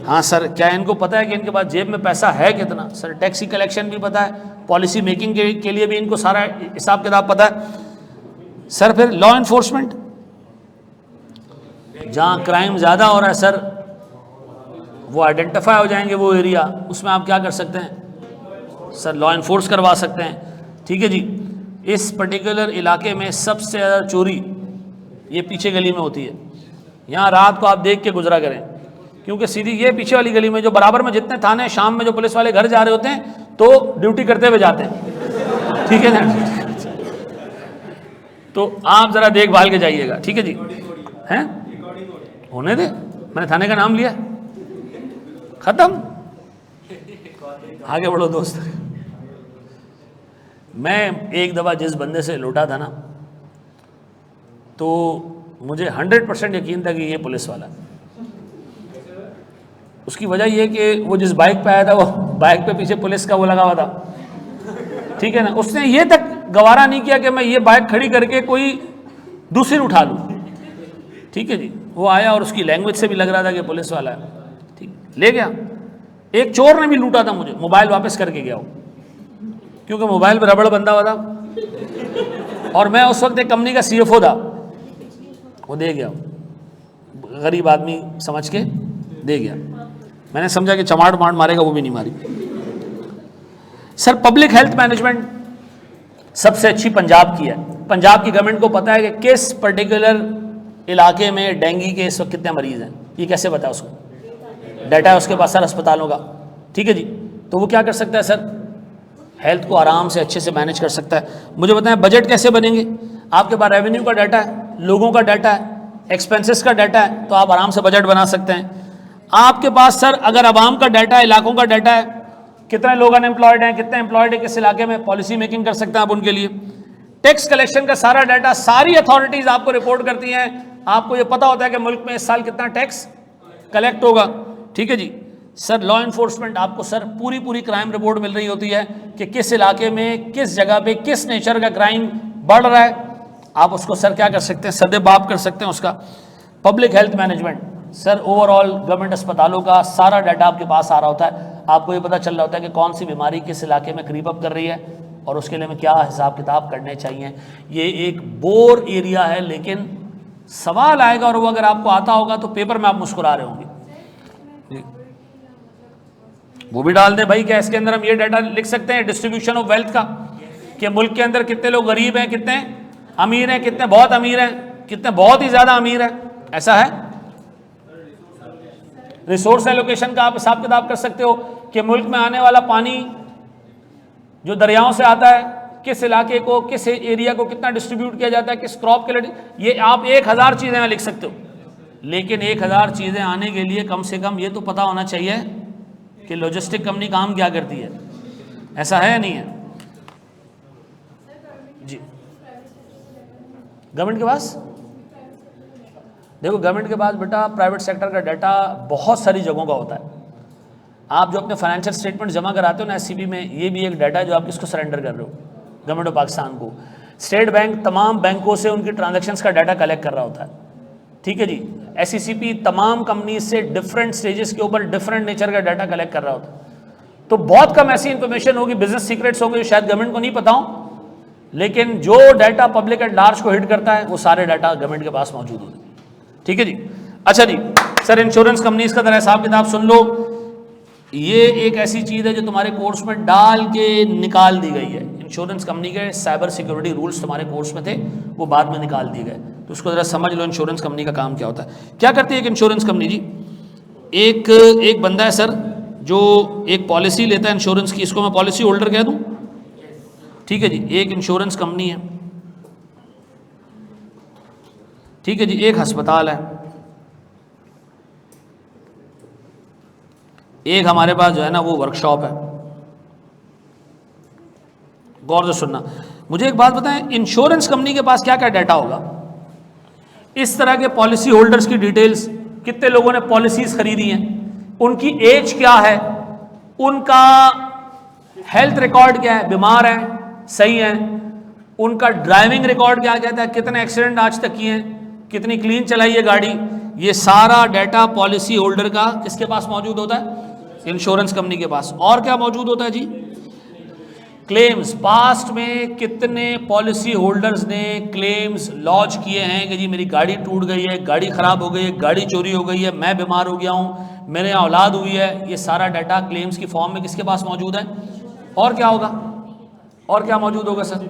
हाँ सर। क्या इनको पता है कि इनके पास जेब में पैसा है कितना? सर टैक्स की कलेक्शन भी पता है, पॉलिसी मेकिंग के लिए भी इनको सारा हिसाब किताब पता है। सर फिर लॉ इन्फोर्समेंट, जहाँ क्राइम ज़्यादा हो रहा है सर, वो आइडेंटिफाई हो जाएंगे वो एरिया, उसमें आप क्या कर सकते हैं सर? लॉ इन्फोर्स करवा सकते हैं। ठीक है जी। इस पर्टिकुलर इलाके में सबसे ज़्यादा चोरी ये पीछे गली में होती है। यहाँ रात को आप देख के गुजरा करें, क्योंकि सीधी ये पीछे वाली गली में जो बराबर में जितने थाने, शाम में जो पुलिस वाले घर जा रहे होते हैं तो ड्यूटी करते हुए जाते हैं। ठीक है ना? तो आप ज़रा देखभाल के जाइएगा। ठीक है जी। हैं होने दे, मैंने थाने का नाम लिया, खत्म, आगे बढ़ो दोस्त। मैं एक दफ़ा जिस बंदे से लूटा था ना, तो मुझे 100% यकीन था कि ये पुलिस वाला है। उसकी वजह ये कि वो जिस बाइक पे आया था, वो बाइक पे पीछे पुलिस का वो लगा हुआ था। ठीक है ना? उसने ये तक गवारा नहीं किया कि मैं ये बाइक खड़ी करके कोई दूसरी उठा लूँ। ठीक है जी। वो आया और उसकी लैंग्वेज से भी लग रहा था कि पुलिस वाला है। ठीक, ले गया। एक चोर ने भी लूटा था मुझे, मोबाइल वापस करके गया वो, क्योंकि मोबाइल पे रबड़ बंधा हुआ था और मैं उस वक्त एक कंपनी का CFO था। वो दे गया, गरीब आदमी समझ के दे गया। मैंने समझा कि चमाट मार मारेगा, वो भी नहीं मारी। सर पब्लिक हेल्थ मैनेजमेंट सबसे अच्छी पंजाब की है। पंजाब की गवर्नमेंट को पता है कि किस पर्टिकुलर इलाके में डेंगू के इस वक्त कितने मरीज हैं। ये कैसे बताया उसको? डाटा है उसके पास सर अस्पतालों का। ठीक है जी। तो वो क्या कर सकता है सर? हेल्थ को आराम से अच्छे से मैनेज कर सकता है। मुझे बताएं बजट कैसे बनेंगे? आपके पास रेवेन्यू का डाटा है, लोगों का डाटा है, एक्सपेंसेस का डाटा है, तो आप आराम से बजट बना सकते हैं। आपके पास सर अगर आवाम का डाटा है, इलाकों का डाटा है, कितने लोग अनएम्प्लॉयड हैं, कितने एम्प्लॉयड है किस इलाके में, पॉलिसी मेकिंग कर सकते हैं आप उनके लिए। टैक्स कलेक्शन का सारा डाटा सारी अथॉरिटीज आपको रिपोर्ट करती हैं। आपको ये पता होता है कि मुल्क में इस साल कितना टैक्स कलेक्ट होगा। ठीक है जी। सर लॉ इन्फोर्समेंट, आपको सर पूरी क्राइम रिपोर्ट मिल रही होती है कि किस इलाके में, किस जगह पे, किस नेचर का क्राइम बढ़ रहा है। आप उसको सर क्या कर सकते हैं? सदेबाप कर सकते हैं उसका। Public health management, sir overall government अस्पतालों का सारा डाटा आपके पास आ रहा होता है। आपको ये पता चल रहा होता है कि कौन सी बीमारी किस इलाके में क्रीप अप कर रही है और उसके लिए में क्या हिसाब किताब करने चाहिए। ये एक बोर एरिया है, लेकिन सवाल आएगा और वो अगर आपको आता होगा तो पेपर में आप मुस्कुरा रहे होंगे। वो भी डाल दें भाई, क्या इसके अंदर हम ये डाटा लिख सकते हैं डिस्ट्रीब्यूशन ऑफ वेल्थ का, कि मुल्क के अंदर कितने लोग गरीब हैं, कितने अमीर हैं, कितने बहुत अमीर हैं, कितने बहुत ही ज़्यादा अमीर हैं। ऐसा है। रिसोर्स एलोकेशन का आप हिसाब किताब कर सकते हो कि मुल्क में आने वाला पानी जो दरियाओं से आता है, किस इलाके को, किस एरिया को कितना डिस्ट्रीब्यूट किया जाता है, किस क्रॉप के लिए। ये आप 1000 चीज़ें लिख सकते हो, लेकिन 1000 चीज़ें आने के लिए कम से कम ये तो पता होना चाहिए कि लॉजिस्टिक कंपनी काम क्या करती है। ऐसा है या नहीं है जी? गवर्नमेंट के पास देखो, गवर्नमेंट के पास बेटा प्राइवेट सेक्टर का डाटा बहुत सारी जगहों का होता है। आप जो अपने फाइनेंशियल स्टेटमेंट जमा कराते हो ना SCB में, ये भी एक डाटा है जो आप किसको सरेंडर कर रहे हो? गवर्नमेंट ऑफ पाकिस्तान को। स्टेट बैंक तमाम बैंकों से उनकी ट्रांजैक्शंस का डाटा कलेक्ट कर रहा होता है। ठीक है जी। SECP तमाम कंपनी से डिफरेंट स्टेजेस के ऊपर डिफरेंट नेचर का डाटा कलेक्ट कर रहा होता है। तो बहुत कम ऐसी इंफॉर्मेशन होगी, बिजनेस सीक्रेट्स होंगे जो शायद गवर्नमेंट को नहीं पता हो, लेकिन जो डाटा पब्लिक एट लार्ज को हिट करता है वो सारे डाटा गवर्नमेंट के पास मौजूद होते हैं। ठीक है जी। अच्छा जी। सर इंश्योरेंस कंपनीज का जरा हिसाब किताब सुन लो। ये एक ऐसी चीज़ है जो तुम्हारे कोर्स में डाल के निकाल दी गई है। इंश्योरेंस कंपनी के साइबर सिक्योरिटी रूल्स तुम्हारे कोर्स में थे, वो बाद में निकाल दिए गए, तो उसको ज़रा समझ लो इंश्योरेंस कंपनी का काम क्या होता है। क्या करती है एक इंश्योरेंस कंपनी जी, एक बंदा है सर जो एक पॉलिसी लेता है इंश्योरेंस की, इसको मैं पॉलिसी होल्डर कह दूं, ठीक है जी। एक इंश्योरेंस कंपनी है, ठीक है जी, एक अस्पताल है, एक हमारे पास जो है ना वो वर्कशॉप है। गौर से सुनना, मुझे एक बात बताएं, इंश्योरेंस कंपनी के पास क्या क्या डाटा होगा? इस तरह के पॉलिसी होल्डर्स की डिटेल्स, कितने लोगों ने पॉलिसीज खरीदी हैं, उनकी एज क्या है, उनका हेल्थ रिकॉर्ड क्या है, बीमार है सही है, उनका ड्राइविंग रिकॉर्ड क्या कहता है, कितने एक्सीडेंट आज तक किए हैं, कितनी क्लीन चलाई है गाड़ी, ये सारा डाटा पॉलिसी होल्डर का किसके पास मौजूद होता है? इंश्योरेंस कंपनी के पास। और क्या मौजूद होता है जी? क्लेम्स, पास्ट में कितने पॉलिसी होल्डर्स ने क्लेम्स लॉन्च किए हैं कि जी मेरी गाड़ी टूट गई है, गाड़ी खराब हो गई है, गाड़ी चोरी हो गई है, मैं बीमार हो गया हूं, मेरे यहाँ औलाद हुई है, ये सारा डाटा क्लेम्स की फॉर्म में किसके पास मौजूद है? और क्या होगा? और क्या मौजूद होगा सर?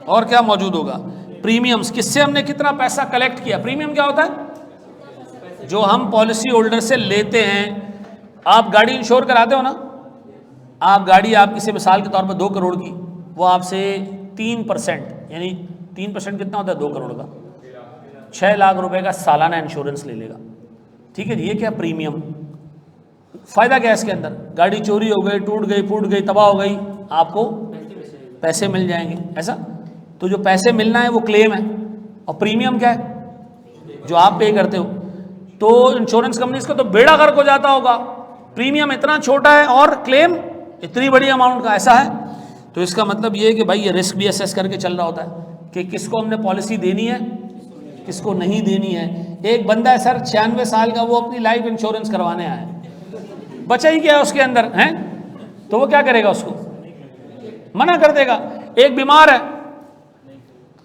और क्या मौजूद होगा? प्रीमियम्स, किससे हमने कितना पैसा कलेक्ट किया। प्रीमियम क्या होता है? जो हम पॉलिसी होल्डर से लेते हैं। आप गाड़ी इंश्योर कराते हो ना, आप गाड़ी, आप किसी मिसाल के तौर पर 2 करोड़ की, वो आपसे 3%, यानी 3% कितना होता है 2 करोड़ का, 6 लाख रुपए का सालाना इंश्योरेंस ले लेगा, ठीक है जी। ये क्या प्रीमियम, फायदा क्या है इसके अंदर? गाड़ी चोरी हो गई, टूट गई, फूट गई, तबाह हो गई, आपको पैसे मिल जाएंगे, ऐसा। तो जो पैसे मिलना है वो क्लेम है, और प्रीमियम क्या है? जो आप पे करते हो। तो इंश्योरेंस कंपनी का तो बेड़ा गर्क हो जाता होगा, प्रीमियम इतना छोटा है और क्लेम इतनी बड़ी अमाउंट का, ऐसा है। तो इसका मतलब ये है कि भाई ये रिस्क भी असेस करके चल रहा होता है कि किसको हमने पॉलिसी देनी है, किसको नहीं देनी है। एक बंदा है सर 96 साल का, वो अपनी लाइफ इंश्योरेंस करवाने आया है, बचा ही क्या है उसके अंदर है, तो वो क्या करेगा? उसको मना कर देगा। एक बीमार है,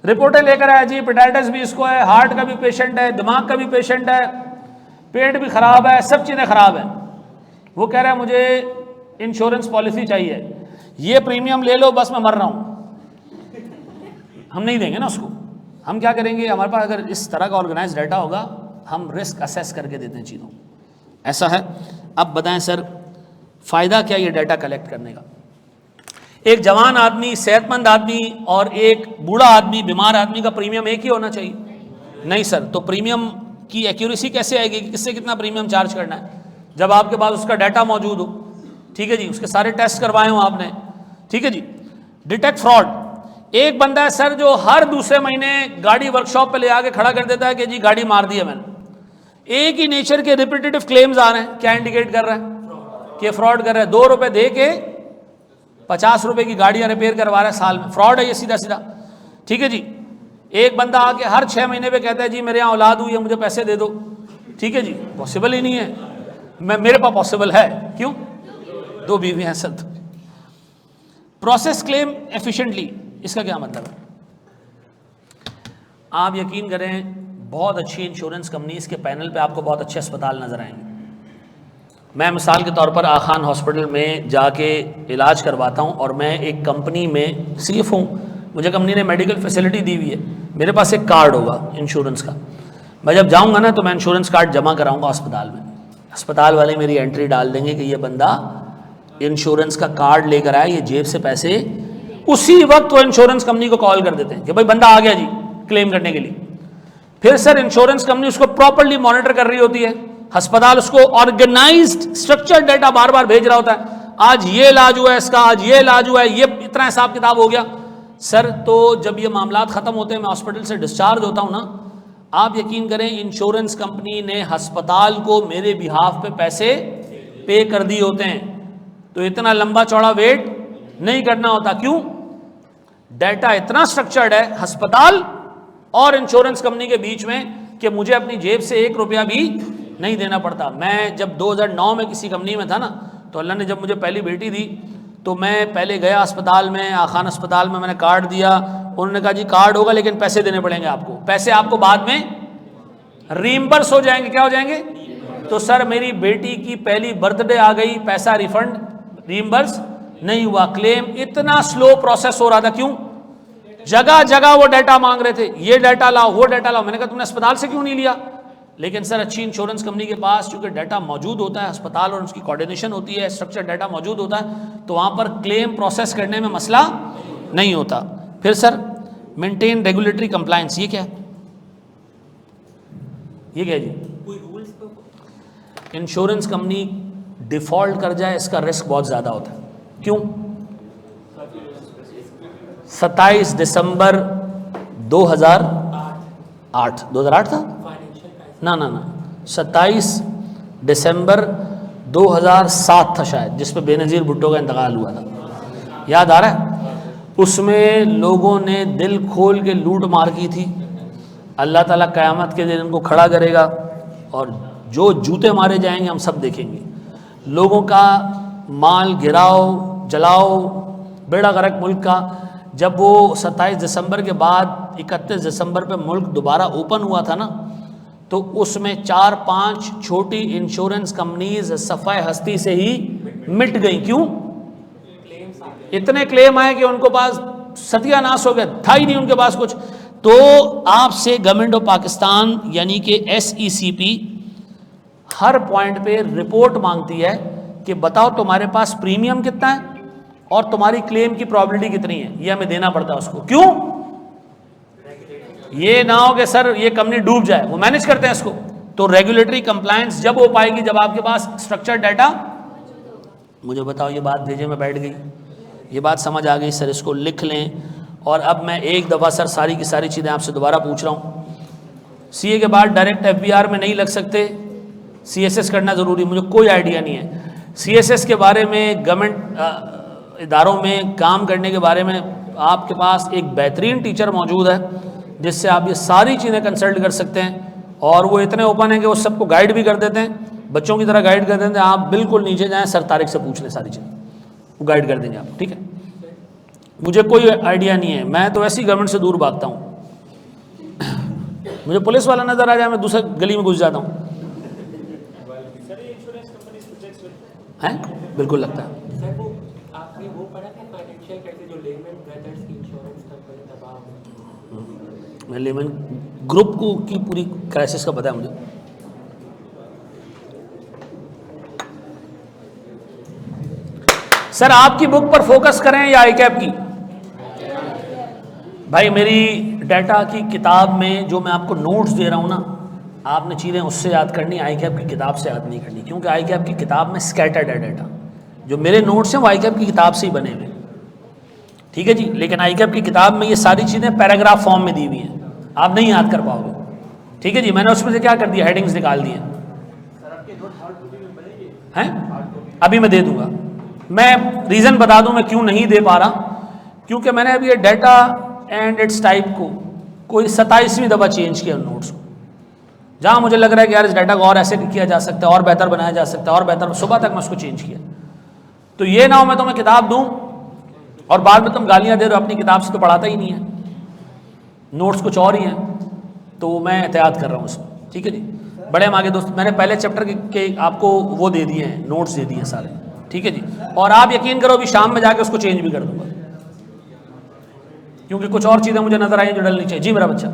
रिपोर्टें लेकर आया जी, हेपेटाइटिस भी इसको है, हार्ट का भी पेशेंट है, दिमाग का भी पेशेंट है, पेट भी खराब है, सब चीज़ें खराब है। वो कह रहा है मुझे इंश्योरेंस पॉलिसी चाहिए, ये प्रीमियम ले लो बस मैं मर रहा हूं। हम नहीं देंगे ना उसको। हम क्या करेंगे, हमारे पास अगर इस तरह का ऑर्गेनाइज डाटा होगा, हम रिस्क असेस करके देते हैं चीज़ों, ऐसा है। अब बताएं सर, फायदा क्या ये डाटा कलेक्ट करने का? एक जवान आदमी, सेहतमंद आदमी और एक बूढ़ा आदमी, बीमार आदमी का प्रीमियम एक ही होना चाहिए? नहीं सर। तो प्रीमियम की एक्यूरेसी कैसे आएगी कि किससे कितना प्रीमियम चार्ज करना है, जब आपके पास उसका डाटा मौजूद हो, ठीक है जी, उसके सारे टेस्ट करवाए हो आपने, ठीक है जी। डिटेक्ट फ्रॉड, एक बंदा है सर जो हर दूसरे महीने गाड़ी वर्कशॉप पे ले आके खड़ा कर देता है कि जी गाड़ी मार दी है मैंने। एक ही नेचर के रिपीटेटिव क्लेम्स आ रहे हैं, क्या इंडिकेट कर रहा है कि फ्रॉड कर रहा है? 2 रुपए दे के 50 रुपए की गाड़ियां रिपेयर करवा रहा है साल में, फ्रॉड है ये सीधा सीधा, ठीक है जी। एक बंदा आके हर 6 महीने पे कहता है जी मेरे यहाँ औलाद हुई है, मुझे पैसे दे दो, ठीक है जी। पॉसिबल ही नहीं है, मेरे पास पॉसिबल है, क्यों? 2 बीवी हैं सर। प्रोसेस क्लेम एफिशिएंटली, इसका क्या मतलब है? आप यकीन करें, बहुत अच्छी इंश्योरेंस कंपनी, इसके पैनल पे आपको बहुत अच्छे अस्पताल नजर आएंगे। मैं मिसाल के तौर पर आखान हॉस्पिटल में जाके इलाज करवाता हूं, और मैं एक कंपनी में सीएफ हूं, मुझे कंपनी ने मेडिकल फैसिलिटी दी हुई है, मेरे पास एक कार्ड होगा इंश्योरेंस का। मैं जब जाऊंगा ना तो मैं इंश्योरेंस कार्ड जमा कराऊंगा अस्पताल में, अस्पताल वाले मेरी एंट्री डाल देंगे कि ये बंदा इंश्योरेंस का कार्ड लेकर आया, ये जेब से पैसे, उसी वक्त वो इंश्योरेंस कंपनी को कॉल कर देते हैं कि भाई बंदा आ गया जी क्लेम करने के लिए। फिर सर इंश्योरेंस कंपनी उसको प्रॉपर्ली मॉनिटर कर रही होती है, अस्पताल उसको ऑर्गेनाइज्ड स्ट्रक्चर्ड डाटा बार बार भेज रहा होता है, आज ये इलाज हुआ है इसका, आज ये इलाज हुआ है, ये इतना हिसाब किताब हो गया सर। तो जब ये मामलात ख़त्म होते हैं, मैं हॉस्पिटल से डिस्चार्ज होता हूँ ना, आप यकीन करें इंश्योरेंस कंपनी ने अस्पताल को मेरे बिहाफ पे पैसे पे कर दिए होते हैं। तो इतना लंबा चौड़ा वेट नहीं करना होता, क्यों? डाटा इतना स्ट्रक्चर्ड है अस्पताल और इंश्योरेंस कंपनी के बीच में कि मुझे अपनी जेब से 1 रुपया भी नहीं देना पड़ता। मैं जब 2009 में किसी कंपनी में था ना, तो अल्लाह ने जब मुझे पहली बेटी दी, तो मैं पहले गया अस्पताल में, आखान अस्पताल में, मैंने कार्ड दिया, उन्होंने कहा जी कार्ड होगा लेकिन पैसे देने पड़ेंगे आपको, पैसे आपको बाद में रीइंबर्स हो जाएंगे। क्या हो जाएंगे? तो सर मेरी बेटी की पहली बर्थडे आ गई, पैसा रिफंड रीइंबर्स नहीं हुआ। क्लेम इतना स्लो प्रोसेस हो रहा था, क्यों? जगह जगह वो डाटा मांग रहे थे, ये डाटा लाओ, वो डाटा लाओ। मैंने कहा तुमने अस्पताल से क्यों नहीं लिया? लेकिन सर अच्छी इंश्योरेंस कंपनी के पास चूंकि डाटा मौजूद होता है, अस्पताल और उसकी कोऑर्डिनेशन होती है, स्ट्रक्चर डाटा मौजूद होता है, तो वहाँ पर क्लेम प्रोसेस करने में मसला नहीं होता। फिर सर मेंटेन रेगुलेटरी कंप्लायंस, ये क्या है? ये क्या है जी? कोई रूल्स तो इंश्योरेंस कंपनी डिफॉल्ट कर जाए, इसका रिस्क बहुत ज़्यादा होता है। क्यों? 27 दिसंबर 2008 था फाइनेंशियल क्राइसिस ना 27 दिसंबर 2007 था शायद, जिस पे बेनज़ीर भुट्टो का इंतकाल हुआ था, याद आ रहा है? उसमें लोगों ने दिल खोल के लूट मार की थी। अल्लाह ताला क़यामत के दिन इनको खड़ा करेगा और जो जूते मारे जाएंगे हम सब देखेंगे। लोगों का माल गिराओ, जलाओ, बेड़ा गर्क मुल्क का। जब वो 27 दिसंबर के बाद 31 दिसंबर पे मुल्क दोबारा ओपन हुआ था ना, तो उसमें 4-5 छोटी इंश्योरेंस कंपनीज सफ़ाए हस्ती से ही मिट गई। क्यों? इतने क्लेम आए कि उनको पास सत्यानाश हो गया, था ही नहीं उनके पास कुछ। तो आपसे गवर्नमेंट ऑफ पाकिस्तान यानी कि SECP हर पॉइंट पे रिपोर्ट मांगती है कि बताओ तुम्हारे पास प्रीमियम कितना है और तुम्हारी क्लेम की प्रोबेबिलिटी कितनी है, ये हमें देना पड़ता है उसको। क्यों? ये ना हो कि सर ये कंपनी डूब जाए, वो मैनेज करते हैं इसको। तो रेगुलेटरी कंप्लायंस जब हो पाएगी जब आपके पास स्ट्रक्चर डाटा। मुझे बताओ, ये बात भेजे में बैठ गई, ये बात समझ आ गई सर, इसको लिख लें। और अब मैं एक दफ़ा सर सारी की सारी चीज़ें आपसे दोबारा पूछ रहा हूँ। CA के बाद डायरेक्ट FBR में नहीं लग सकते, CSS करना ज़रूरी, मुझे कोई आइडिया नहीं है CSS के बारे में। गवर्नमेंट इदारों में काम करने के बारे में आपके पास एक बेहतरीन टीचर मौजूद है जिससे आप ये सारी चीज़ें कंसल्ट कर सकते हैं, और वो इतने ओपन है कि वो सबको गाइड भी कर देते हैं, बच्चों की तरह गाइड कर देते हैं। आप बिल्कुल नीचे जाएं, सर तारिक से पूछ लें सारी चीज़ें, वो गाइड कर देंगे आप, ठीक है? मुझे कोई आइडिया नहीं है, मैं तो ऐसी गवर्नमेंट से दूर भागता हूँ। मुझे पुलिस वाला नज़र आ जाए, मैं दूसरे गली में घुस जाता हूँ। हैं? बिल्कुल लगता है। सर वो आपने वो पढ़ा था फाइनेंशियल क्राइसिस जो लेमन ब्रदर्स की इंश्योरेंस कंपनी तबाह हो गई? मैं लेमन ग्रुप को की पूरी क्राइसिस का पता है मुझे। सर आपकी बुक पर फोकस करें या ICAP की? भाई मेरी डाटा की किताब में जो मैं आपको नोट्स दे रहा हूँ ना, आपने चीज़ें उससे याद करनी, ICAP की किताब से याद नहीं करनी, क्योंकि ICAP की किताब में स्कैटर्ड है डाटा। जो मेरे नोट्स हैं वो ICAP की किताब से ही बने हुए, ठीक है जी। लेकिन ICAP की किताब में ये सारी चीज़ें पैराग्राफ फॉर्म में दी हुई हैं, आप नहीं याद कर पाओगे, ठीक है जी। मैंने उसमें से क्या कर दिया, हेडिंग्स निकाल दिए हैं, अभी मैं दे दूंगा। मैं रीज़न बता दूं मैं क्यों नहीं दे पा रहा, क्योंकि मैंने अभी ये डाटा एंड इट्स टाइप को कोई 27वीं दफ़ा चेंज किया नोट्स को, जहाँ मुझे लग रहा है कि यार इस डाटा को और ऐसे किया जा सकता है, और बेहतर बनाया जा सकता है, और बेहतर, सुबह तक मैं उसको चेंज किया। तो ये ना हो मैं तुम्हें किताब दूँ और बाद में तुम गालियाँ दे रहे हो, अपनी किताब से तो पढ़ाता ही नहीं है, नोट्स कुछ और ही हैं, तो मैं एहतियात कर रहा हूँ उसमें, ठीक है जी। बड़े हम आगे दोस्त, मैंने पहले चैप्टर के आपको वो दे दिए हैं, नोट्स दे दिए हैं सारे, ठीक है जी। और आप यकीन करो अभी शाम में जाके उसको चेंज भी कर दूंगा, क्योंकि कुछ और चीज़ें मुझे नजर आई जो डलनी चाहिए। जी मेरा बच्चा,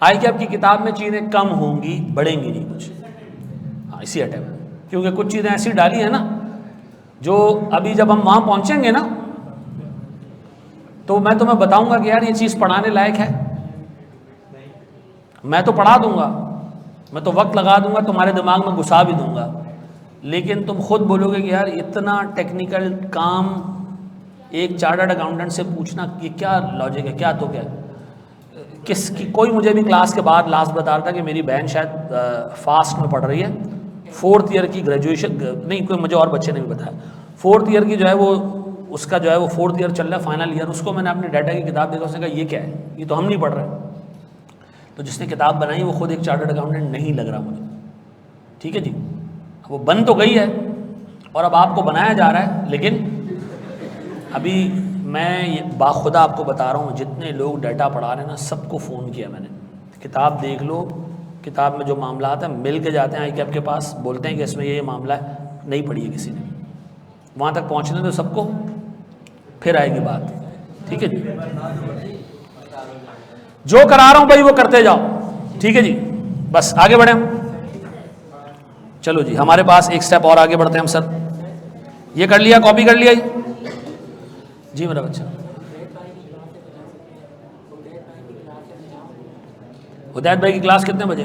ICAP की किताब में चीज़ें कम होंगी, बढ़ेंगी नहीं कुछ, हाँ इसी अटैम्प्ट, क्योंकि कुछ चीज़ें ऐसी डाली है ना जो अभी जब हम वहाँ पहुँचेंगे ना तो मैं तुम्हें बताऊंगा कि यार ये चीज़ पढ़ाने लायक है। मैं तो पढ़ा दूंगा, मैं तो वक्त लगा दूंगा, तुम्हारे दिमाग में घुसा भी दूंगा, लेकिन तुम खुद बोलोगे कि यार इतना टेक्निकल काम एक चार्टर्ड अकाउंटेंट से पूछना, ये क्या लॉजिक है, क्या तो क्या किसकी। कोई मुझे भी क्लास के बाद लास्ट बता रहा था कि मेरी बहन शायद फास्ट में पढ़ रही है, 4th ईयर की ग्रेजुएशन, नहीं कोई मुझे और बच्चे ने भी बताया, 4th ईयर की जो है वो उसका जो है वो 4th ईयर चल रहा है, फाइनल ईयर। उसको मैंने अपने डाटा की किताब देखा, उसने कहा ये क्या है, ये तो हम नहीं पढ़ रहे। तो जिसने किताब बनाई वो खुद एक चार्टर्ड अकाउंटेंट नहीं लग रहा मुझे, ठीक है जी। वो बन तो गई है और अब आपको बनाया जा रहा है, लेकिन अभी मैं बाखुदा आपको बता रहा हूँ, जितने लोग डाटा पढ़ा रहे हैं ना सबको फ़ोन किया मैंने, किताब देख लो, किताब में जो मामला है मिल के जाते हैं ICAP के पास, बोलते हैं कि इसमें ये मामला है, नहीं पढ़ी है किसी ने, वहाँ तक पहुँचने दो सबको, फिर आएगी बात, ठीक है जी। जो करा रहा हूँ भाई वो करते जाओ, ठीक है जी, बस आगे बढ़े हम। चलो जी, हमारे पास एक स्टेप और आगे बढ़ते हैं हम सर। ये कर लिया, कॉपी कर लिया जी मेरा बच्चा। उदैत भाई की क्लास कितने बजे?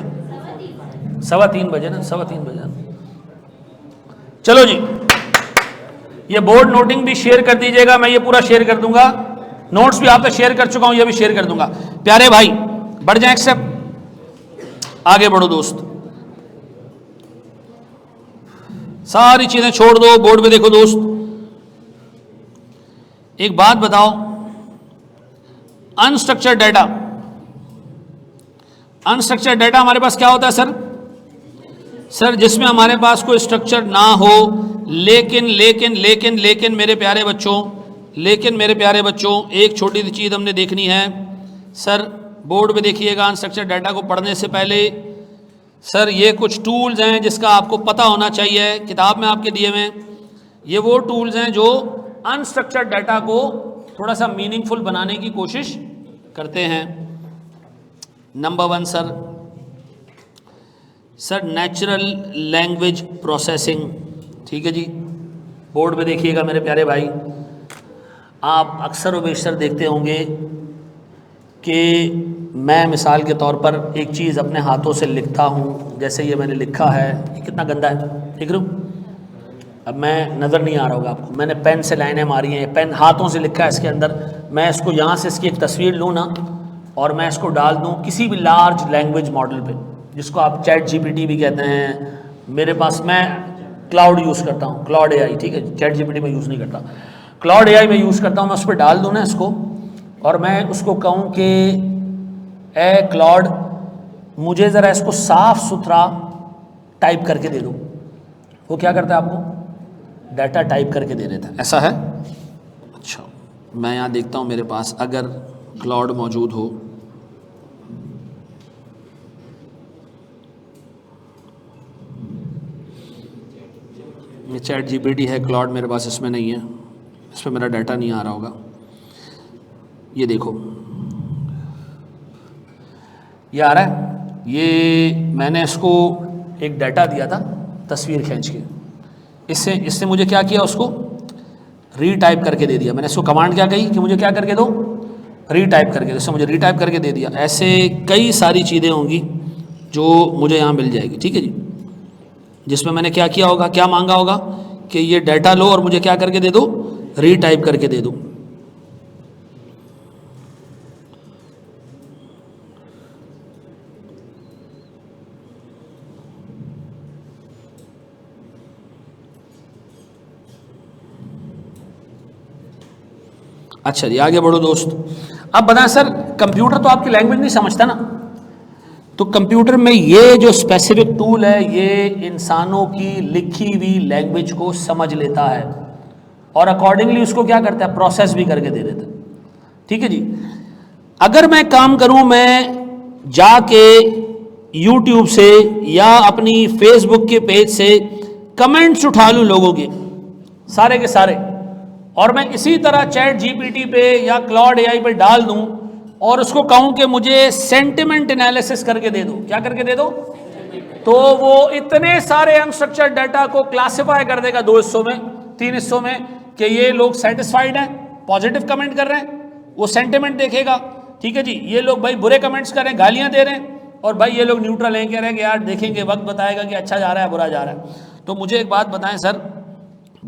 3:15 बजे ना, 3:15 बजे। चलो जी, ये बोर्ड नोटिंग भी शेयर कर दीजिएगा, मैं ये पूरा शेयर कर दूंगा, नोट्स भी आप तक शेयर कर चुका हूं, ये भी शेयर कर दूंगा। प्यारे भाई बढ़ जाए एक स्टेप आगे बढ़ो दोस्त, सारी चीजें छोड़ दो, बोर्ड पे देखो दोस्त। एक बात बताओ, अनस्ट्रक्चर्ड डाटा, अनस्ट्रक्चर्ड डाटा हमारे पास क्या होता है सर? सर जिसमें हमारे पास कोई स्ट्रक्चर ना हो, लेकिन लेकिन लेकिन लेकिन मेरे प्यारे बच्चों, लेकिन मेरे प्यारे बच्चों, एक छोटी सी चीज़ हमने देखनी है सर। बोर्ड पे देखिएगा, अनस्ट्रक्चर्ड डाटा को पढ़ने से पहले सर ये कुछ टूल्स हैं जिसका आपको पता होना चाहिए, किताब में आपके दिए हुए। ये वो टूल्स हैं जो अनस्ट्रक्चर्ड डाटा को थोड़ा सा मीनिंगफुल बनाने की कोशिश करते हैं। Number 1 sir natural language processing, ठीक है जी। बोर्ड पे देखिएगा मेरे प्यारे भाई, आप अक्सर व बेशतर देखते होंगे कि मैं मिसाल के तौर पर एक चीज़ अपने हाथों से लिखता हूँ, जैसे ये मैंने लिखा है, ये कितना गंदा है, ठीक रू, अब मैं नज़र नहीं आ रहा होगा आपको, मैंने पेन से लाइनें मारी हैं, पेन हाथों से लिखा है इसके अंदर। मैं इसको यहाँ से इसकी एक तस्वीर लूँ ना और मैं इसको डाल दूँ किसी भी लार्ज लैंग्वेज मॉडल पे, जिसको आप चैट जीपीटी भी कहते हैं, मेरे पास मैं क्लाउड यूज़ करता हूँ, क्लाउड एआई, ठीक है, चैट जीपीटी में यूज़ नहीं करता, क्लाउड एआई में यूज़ करता हूँ। मैं उस पर डाल दूँ ना इसको और मैं उसको कहूँ कि ए क्लाउड मुझे ज़रा इसको साफ़ सुथरा टाइप करके दे दो, वो क्या करता है आपको डाटा टाइप करके दे देता है, ऐसा है। अच्छा मैं यहाँ देखता हूँ मेरे पास अगर क्लाउड मौजूद हो, ये चैट जीपीटी है, क्लाउड मेरे पास इसमें नहीं है, इस पर मेरा डाटा नहीं आ रहा होगा। ये देखो ये आ रहा है, ये मैंने इसको एक डाटा दिया था तस्वीर खींच के, इससे मुझे क्या किया, उसको रीटाइप करके दे दिया। मैंने इसको कमांड क्या कही कि मुझे क्या करके दो, रीटाइप करके, इससे मुझे रीटाइप करके दे दिया। ऐसे कई सारी चीज़ें होंगी जो मुझे यहाँ मिल जाएगी, ठीक है जी, जिसमें मैंने क्या किया होगा, क्या मांगा होगा कि ये डाटा लो और मुझे क्या करके दे दो, रीटाइप करके दे दो। अच्छा जी आगे बढ़ो दोस्त। अब बताएं सर, कंप्यूटर तो आपकी लैंग्वेज नहीं समझता ना, तो कंप्यूटर में ये जो स्पेसिफिक टूल है ये इंसानों की लिखी हुई लैंग्वेज को समझ लेता है और अकॉर्डिंगली उसको क्या करता है, प्रोसेस भी करके दे देता है, ठीक है जी। अगर मैं काम करूं, मैं जाके यूट्यूब से या अपनी फेसबुक के पेज से कमेंट्स उठा लूं लोगों के सारे के सारे, और मैं इसी तरह चैट जीपीटी पे या क्लाउड एआई पे डाल दूं और उसको कहूं कि मुझे सेंटिमेंट एनालिसिस करके दे दो, क्या करके दे दो, तो वो इतने सारे अनस्ट्रक्चर्ड डाटा को क्लासिफाई कर देगा 2 हिस्सों में, 3 हिस्सों में, कि ये लोग सेटिस्फाइड हैं, पॉजिटिव कमेंट कर रहे हैं, वो सेंटिमेंट देखेगा, ठीक है जी, ये लोग भाई बुरे कमेंट्स कर रहे हैं, गालियां दे रहे हैं, और भाई ये लोग न्यूट्रल हैं, कह रहे हैं कि यार देखेंगे, वक्त बताएगा कि अच्छा जा रहा है बुरा जा रहा है। तो मुझे एक बात बताएं सर,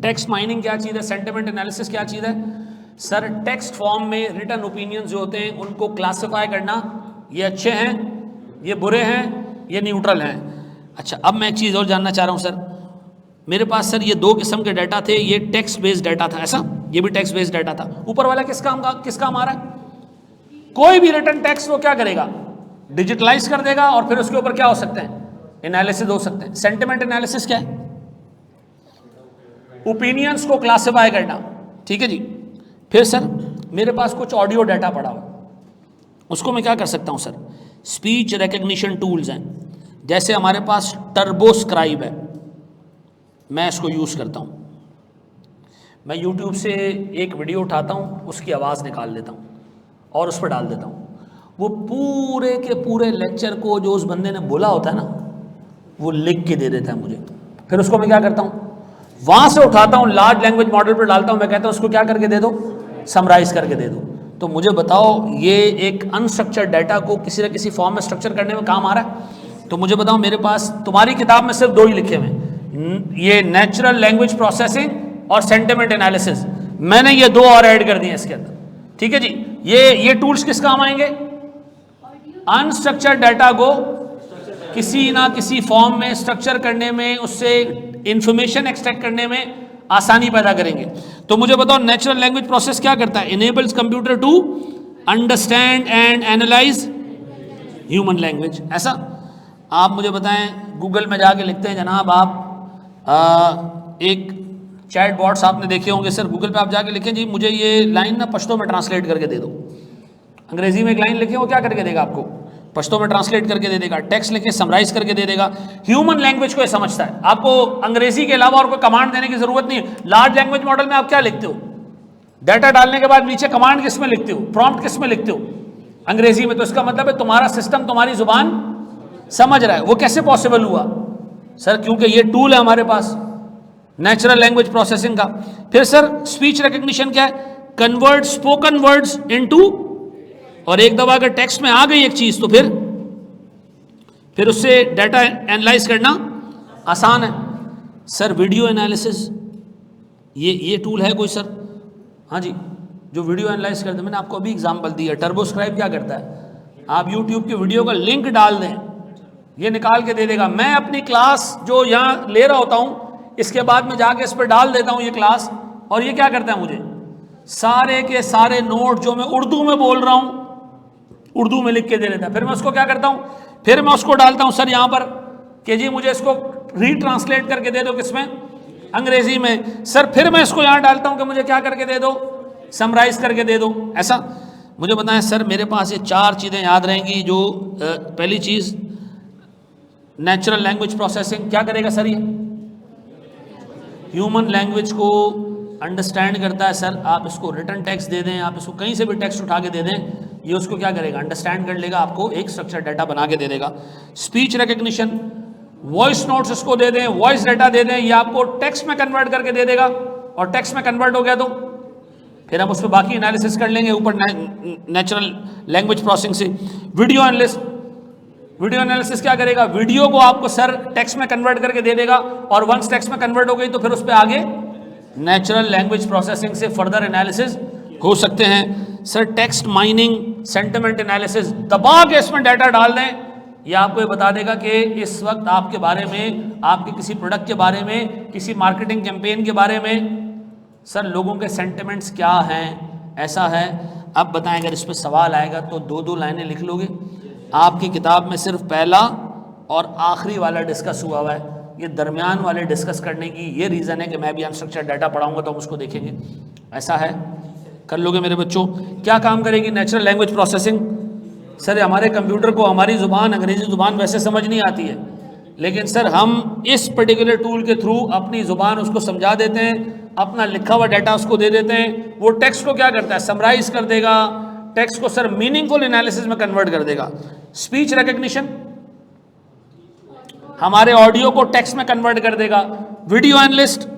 टेक्स्ट माइनिंग क्या चीज़ है, सेंटिमेंट एनालिसिस क्या चीज़ है सर? टेक्स्ट फॉर्म में रिटन ओपिनियंस जो होते हैं उनको क्लासिफाई करना, ये अच्छे हैं, ये बुरे हैं, ये न्यूट्रल हैं। अच्छा अब मैं एक चीज़ और जानना चाह रहा हूँ सर, मेरे पास सर ये 2 किस्म के डाटा थे, ये टेक्स्ट बेस्ड डाटा था, ऐसा, ये भी टेक्स्ट बेस्ड डाटा था। ऊपर वाला किस काम आ रहा है, कोई भी रिटन टेक्स्ट वो क्या करेगा, डिजिटलाइज कर देगा और फिर उसके ऊपर क्या हो सकते हैं, एनालिसिस हो सकते हैं। सेंटिमेंट एनालिसिस क्या है, ओपिनियंस को क्लासिफाई करना, ठीक है जी। फिर सर मेरे पास कुछ ऑडियो डाटा पड़ा हुआ, उसको मैं क्या कर सकता हूं सर, स्पीच रिकग्निशन टूल्स हैं, जैसे हमारे पास टर्बोस्क्राइब है, मैं इसको यूज़ करता हूँ। मैं YouTube से एक वीडियो उठाता हूँ, उसकी आवाज़ निकाल लेता हूँ और उस पर डाल देता हूँ। वो पूरे के पूरे लेक्चर को जो उस बंदे ने बोला होता है ना, वो लिख के दे देता है मुझे। फिर उसको मैं क्या करता हूँ, वहाँ से उठाता हूँ, लार्ज लैंग्वेज मॉडल पर डालता हूँ। मैं कहता हूँ उसको क्या करके दे दो, समराइज करके दे दो। तो मुझे बताओ, ये एक अनस्ट्रक्चर्ड डाटा को किसी न किसी फॉर्म में स्ट्रक्चर करने में काम आ रहा है। तो मुझे बताओ, मेरे पास तुम्हारी किताब में सिर्फ 2 ही लिखे हुए हैं, ये नेचुरल लैंग्वेज प्रोसेसिंग और सेंटिमेंट एनालिसिस। मैंने ये 2 और ऐड कर दिए इसके अंदर। ठीक है जी। ये टूल्स किस काम आएंगे? अनस्ट्रक्चर्ड डाटा को किसी ना किसी फॉर्म में स्ट्रक्चर करने में, उससे इंफॉर्मेशन एक्सट्रैक्ट करने में आसानी पैदा करेंगे। तो मुझे बताओ, नेचुरल लैंग्वेज प्रोसेस क्या करता है? Enables computer to understand and analyse human language. ऐसा आप मुझे बताएं, गूगल में जाके लिखते हैं जनाब आप एक चैट बॉट्स आपने देखे होंगे सर, गूगल पे आप जाके लिखें जी मुझे ये लाइन ना पश्तो में ट्रांसलेट करके दे दो। अंग्रेजी में एक लाइन लिखे, वो क्या करके देगा आपको? पश्तो में ट्रांसलेट करके दे देगा। टेक्स्ट लिखे, समराइज करके दे देगा। ह्यूमन लैंग्वेज को ये समझता है। आपको अंग्रेजी के अलावा और कोई कमांड देने की जरूरत नहीं है। लार्ज लैंग्वेज मॉडल में आप क्या लिखते हो? डाटा डालने के बाद नीचे कमांड किस में लिखते हो, प्रॉम्प्ट किस में लिखते हो? अंग्रेजी में। तो इसका मतलब है तुम्हारा सिस्टम तुम्हारी जुबान समझ रहा है। वो कैसे पॉसिबल हुआ सर? क्योंकि ये टूल है हमारे पास नेचुरल लैंग्वेज प्रोसेसिंग का। फिर सर स्पीच रिकग्निशन क्या है? कन्वर्ट स्पोकन वर्ड्स इनटू, और एक दफा अगर टेक्स्ट में आ गई एक चीज तो फिर उससे डाटा एनालाइज करना आसान है। सर वीडियो एनालिसिस, ये टूल है कोई सर? हाँ जी, जो वीडियो एनालाइज करते हैं। मैंने आपको अभी एग्जांपल दिया। टर्बोस्क्राइब क्या करता है? आप यूट्यूब की वीडियो का लिंक डाल दें, ये निकाल के दे देगा। मैं अपनी क्लास जो यहाँ ले रहा होता हूँ, इसके बाद में जाके इस पर डाल देता हूँ ये क्लास, और ये क्या करता है, मुझे सारे के सारे नोट जो मैं उर्दू में बोल रहा हूँ उर्दू में लिख के दे देता है। फिर मैं उसको क्या करता हूँ, फिर मैं उसको डालता हूँ सर यहाँ पर कि जी मुझे इसको रीट्रांसलेट करके दे दो, किसमें? अंग्रेजी में। सर फिर मैं इसको यहाँ डालता हूँ कि मुझे क्या करके दे दो, समराइज करके दे दो। ऐसा मुझे बताएं सर, मेरे पास ये 4 चीज़ें याद रहेंगी। जो पहली चीज़, नेचुरल लैंग्वेज प्रोसेसिंग क्या करेगा सर? ये ह्यूमन लैंग्वेज को अंडरस्टैंड करता है सर। आप इसको रिटर्न टेक्स्ट दे दें, आप इसको कहीं से भी टेक्स्ट उठा के दे दें, ये उसको क्या करेगा? अंडरस्टैंड कर लेगा, आपको एक स्ट्रक्चर डाटा बना के दे देगा। स्पीच रिकग्निशन, वॉइस नोट्स इसको दे दें, वॉइस डाटा दे दें, ये आपको टेक्स्ट में कन्वर्ट करके दे देगा। और टेक्स्ट में कन्वर्ट हो गया तो फिर हम उस पर बाकी एनालिसिस कर लेंगे ऊपर नेचुरल लैंग्वेज प्रोसेसिंग से। वीडियो एनालिस्ट, वीडियो एनालिसिस क्या करेगा? वीडियो को आपको सर टेक्स्ट में कन्वर्ट करके दे देगा, और वंस टेक्स्ट में कन्वर्ट हो गई तो फिर उस पर आगे नेचुरल लैंग्वेज प्रोसेसिंग से फर्दर एनालिसिस हो सकते हैं। Sir text mining, sentiment analysis, दबा के इसमें डाटा डाल दें, यह आपको ये बता देगा कि इस वक्त आपके बारे में, आपके किसी प्रोडक्ट के बारे में, किसी मार्केटिंग कैंपेन के बारे में सर लोगों के सेंटिमेंट्स क्या हैं। ऐसा है। अब बताएं, अगर इस पर सवाल आएगा तो 2-2 लाइनें लिख लोगे। आपकी किताब में सिर्फ पहला और आखिरी वाला डिस्कस हुआ है, ये दरमियान वाले डिस्कस करने की ये रीज़न है कि मैं भी अनस्ट्रक्चर्ड डाटा पढ़ाऊंगा तो हम उसको देखेंगे। ऐसा है, कर लोगे मेरे बच्चों? क्या काम करेगी नेचुरल लैंग्वेज प्रोसेसिंग? सर हमारे कंप्यूटर को हमारी ज़ुबान, अंग्रेज़ी ज़ुबान वैसे समझ नहीं आती है, लेकिन सर हम इस पर्टिकुलर टूल के थ्रू अपनी ज़ुबान उसको समझा देते हैं, अपना लिखा हुआ डाटा उसको दे देते हैं। वो टेक्स्ट को क्या करता है? समराइज कर देगा, टेक्स्ट को सर मीनिंगफुल एनालिसिस में कन्वर्ट कर देगा। स्पीच रिकग्निशन, हमारे ऑडियो को टेक्स्ट में कन्वर्ट कर देगा। वीडियो एनालिस्ट,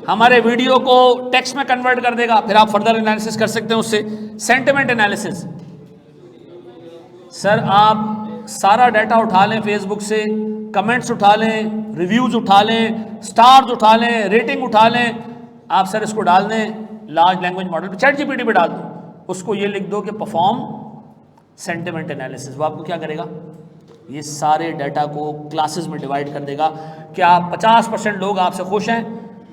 हमारे वीडियो को टेक्स्ट में कन्वर्ट कर देगा, फिर आप फर्दर एनालिसिस कर सकते हैं उससे। सेंटिमेंट एनालिसिस, सर आप सारा डाटा उठा लें फेसबुक से, कमेंट्स उठा लें, रिव्यूज उठा लें, स्टार्स उठा लें, रेटिंग उठा लें, आप सर इसको डाल दें लार्ज लैंग्वेज मॉडल पे, चैट जीपीटी पे डाल दो, उसको ये लिख दो कि परफॉर्म सेंटिमेंट एनालिसिस। वो आपको क्या करेगा? ये सारे डाटा को क्लासेस में डिवाइड कर देगा कि आप 50% लोग आपसे खुश हैं,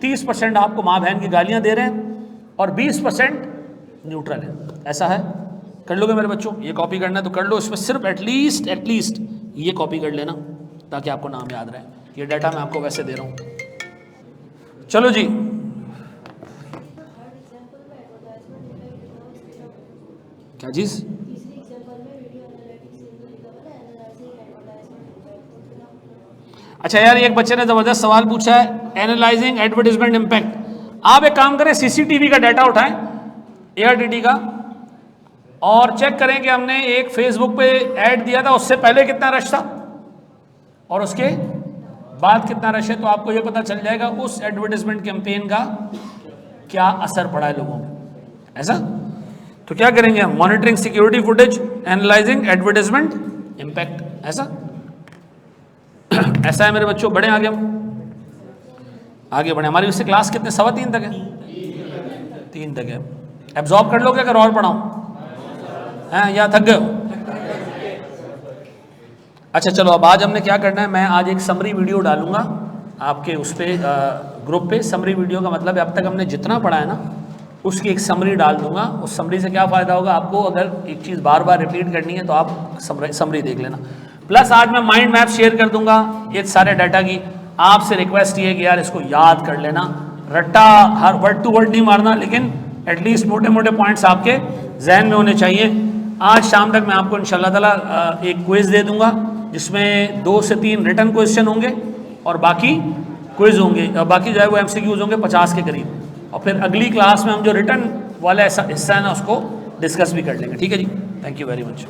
30% आपको माँ बहन की गालियाँ दे रहे हैं, और 20% न्यूट्रल है। ऐसा है, कर लोगे मेरे बच्चों? ये कॉपी करना है तो कर लो, इसमें सिर्फ एटलीस्ट ये कॉपी कर लेना ताकि आपको नाम याद रहे। ये डाटा मैं आपको वैसे दे रहा हूँ। चलो जी, क्या चीज़? अच्छा यार, एक बच्चे ने ज़बरदस्त सवाल पूछा है, एनालाइजिंग एडवर्टीजमेंट इम्पैक्ट। आप एक काम करें, सीसीटीवी का डाटा उठाएं, एआरटीटी का, और चेक करें कि हमने एक फेसबुक पे ऐड दिया था, उससे पहले कितना रश था और उसके बाद कितना रश है, तो आपको ये पता चल जाएगा उस एडवर्टीजमेंट कैंपेन का क्या असर पड़ा है लोगों पे। ऐसा तो क्या करेंगे हम, monitoring security footage, analysing advertisement impact. ऐसा ऐसा है मेरे बच्चों, बढ़े आगे, हम आगे बढ़े। हमारी उससे क्लास कितने, 3:15 तक है, 3 तक है। एब्जॉर्ब कर लोगे अगर और पढ़ाऊं हैं, या थक गए हो? अच्छा चलो, अब आज हमने क्या करना है, मैं आज एक समरी वीडियो डालूंगा आपके उस पर ग्रुप पे। समरी वीडियो का मतलब है अब तक हमने जितना पढ़ा है ना उसकी एक समरी डाल दूंगा। उस समरी से क्या फ़ायदा होगा आपको, अगर एक चीज़ बार बार रिपीट करनी है तो आप समरी देख लेना। प्लस आज मैं माइंड मैप शेयर कर दूंगा ये सारे डाटा की। आपसे रिक्वेस्ट ये है कि यार इसको याद कर लेना, रट्टा हर वर्ड टू वर्ड नहीं मारना, लेकिन एटलीस्ट मोटे मोटे पॉइंट्स आपके जहन में होने चाहिए। आज शाम तक मैं आपको इंशाल्लाह ताला एक क्विज़ दे दूंगा जिसमें 2 से 3 रिटन क्वेश्चन होंगे और बाकी क्विज़ होंगे, बाकी जो है वो MCQs होंगे 50 के करीब। और फिर अगली क्लास में हम जो रिटन वाला हिस्सा है ना उसको डिस्कस भी कर लेंगे। ठीक है जी, थैंक यू वेरी मच।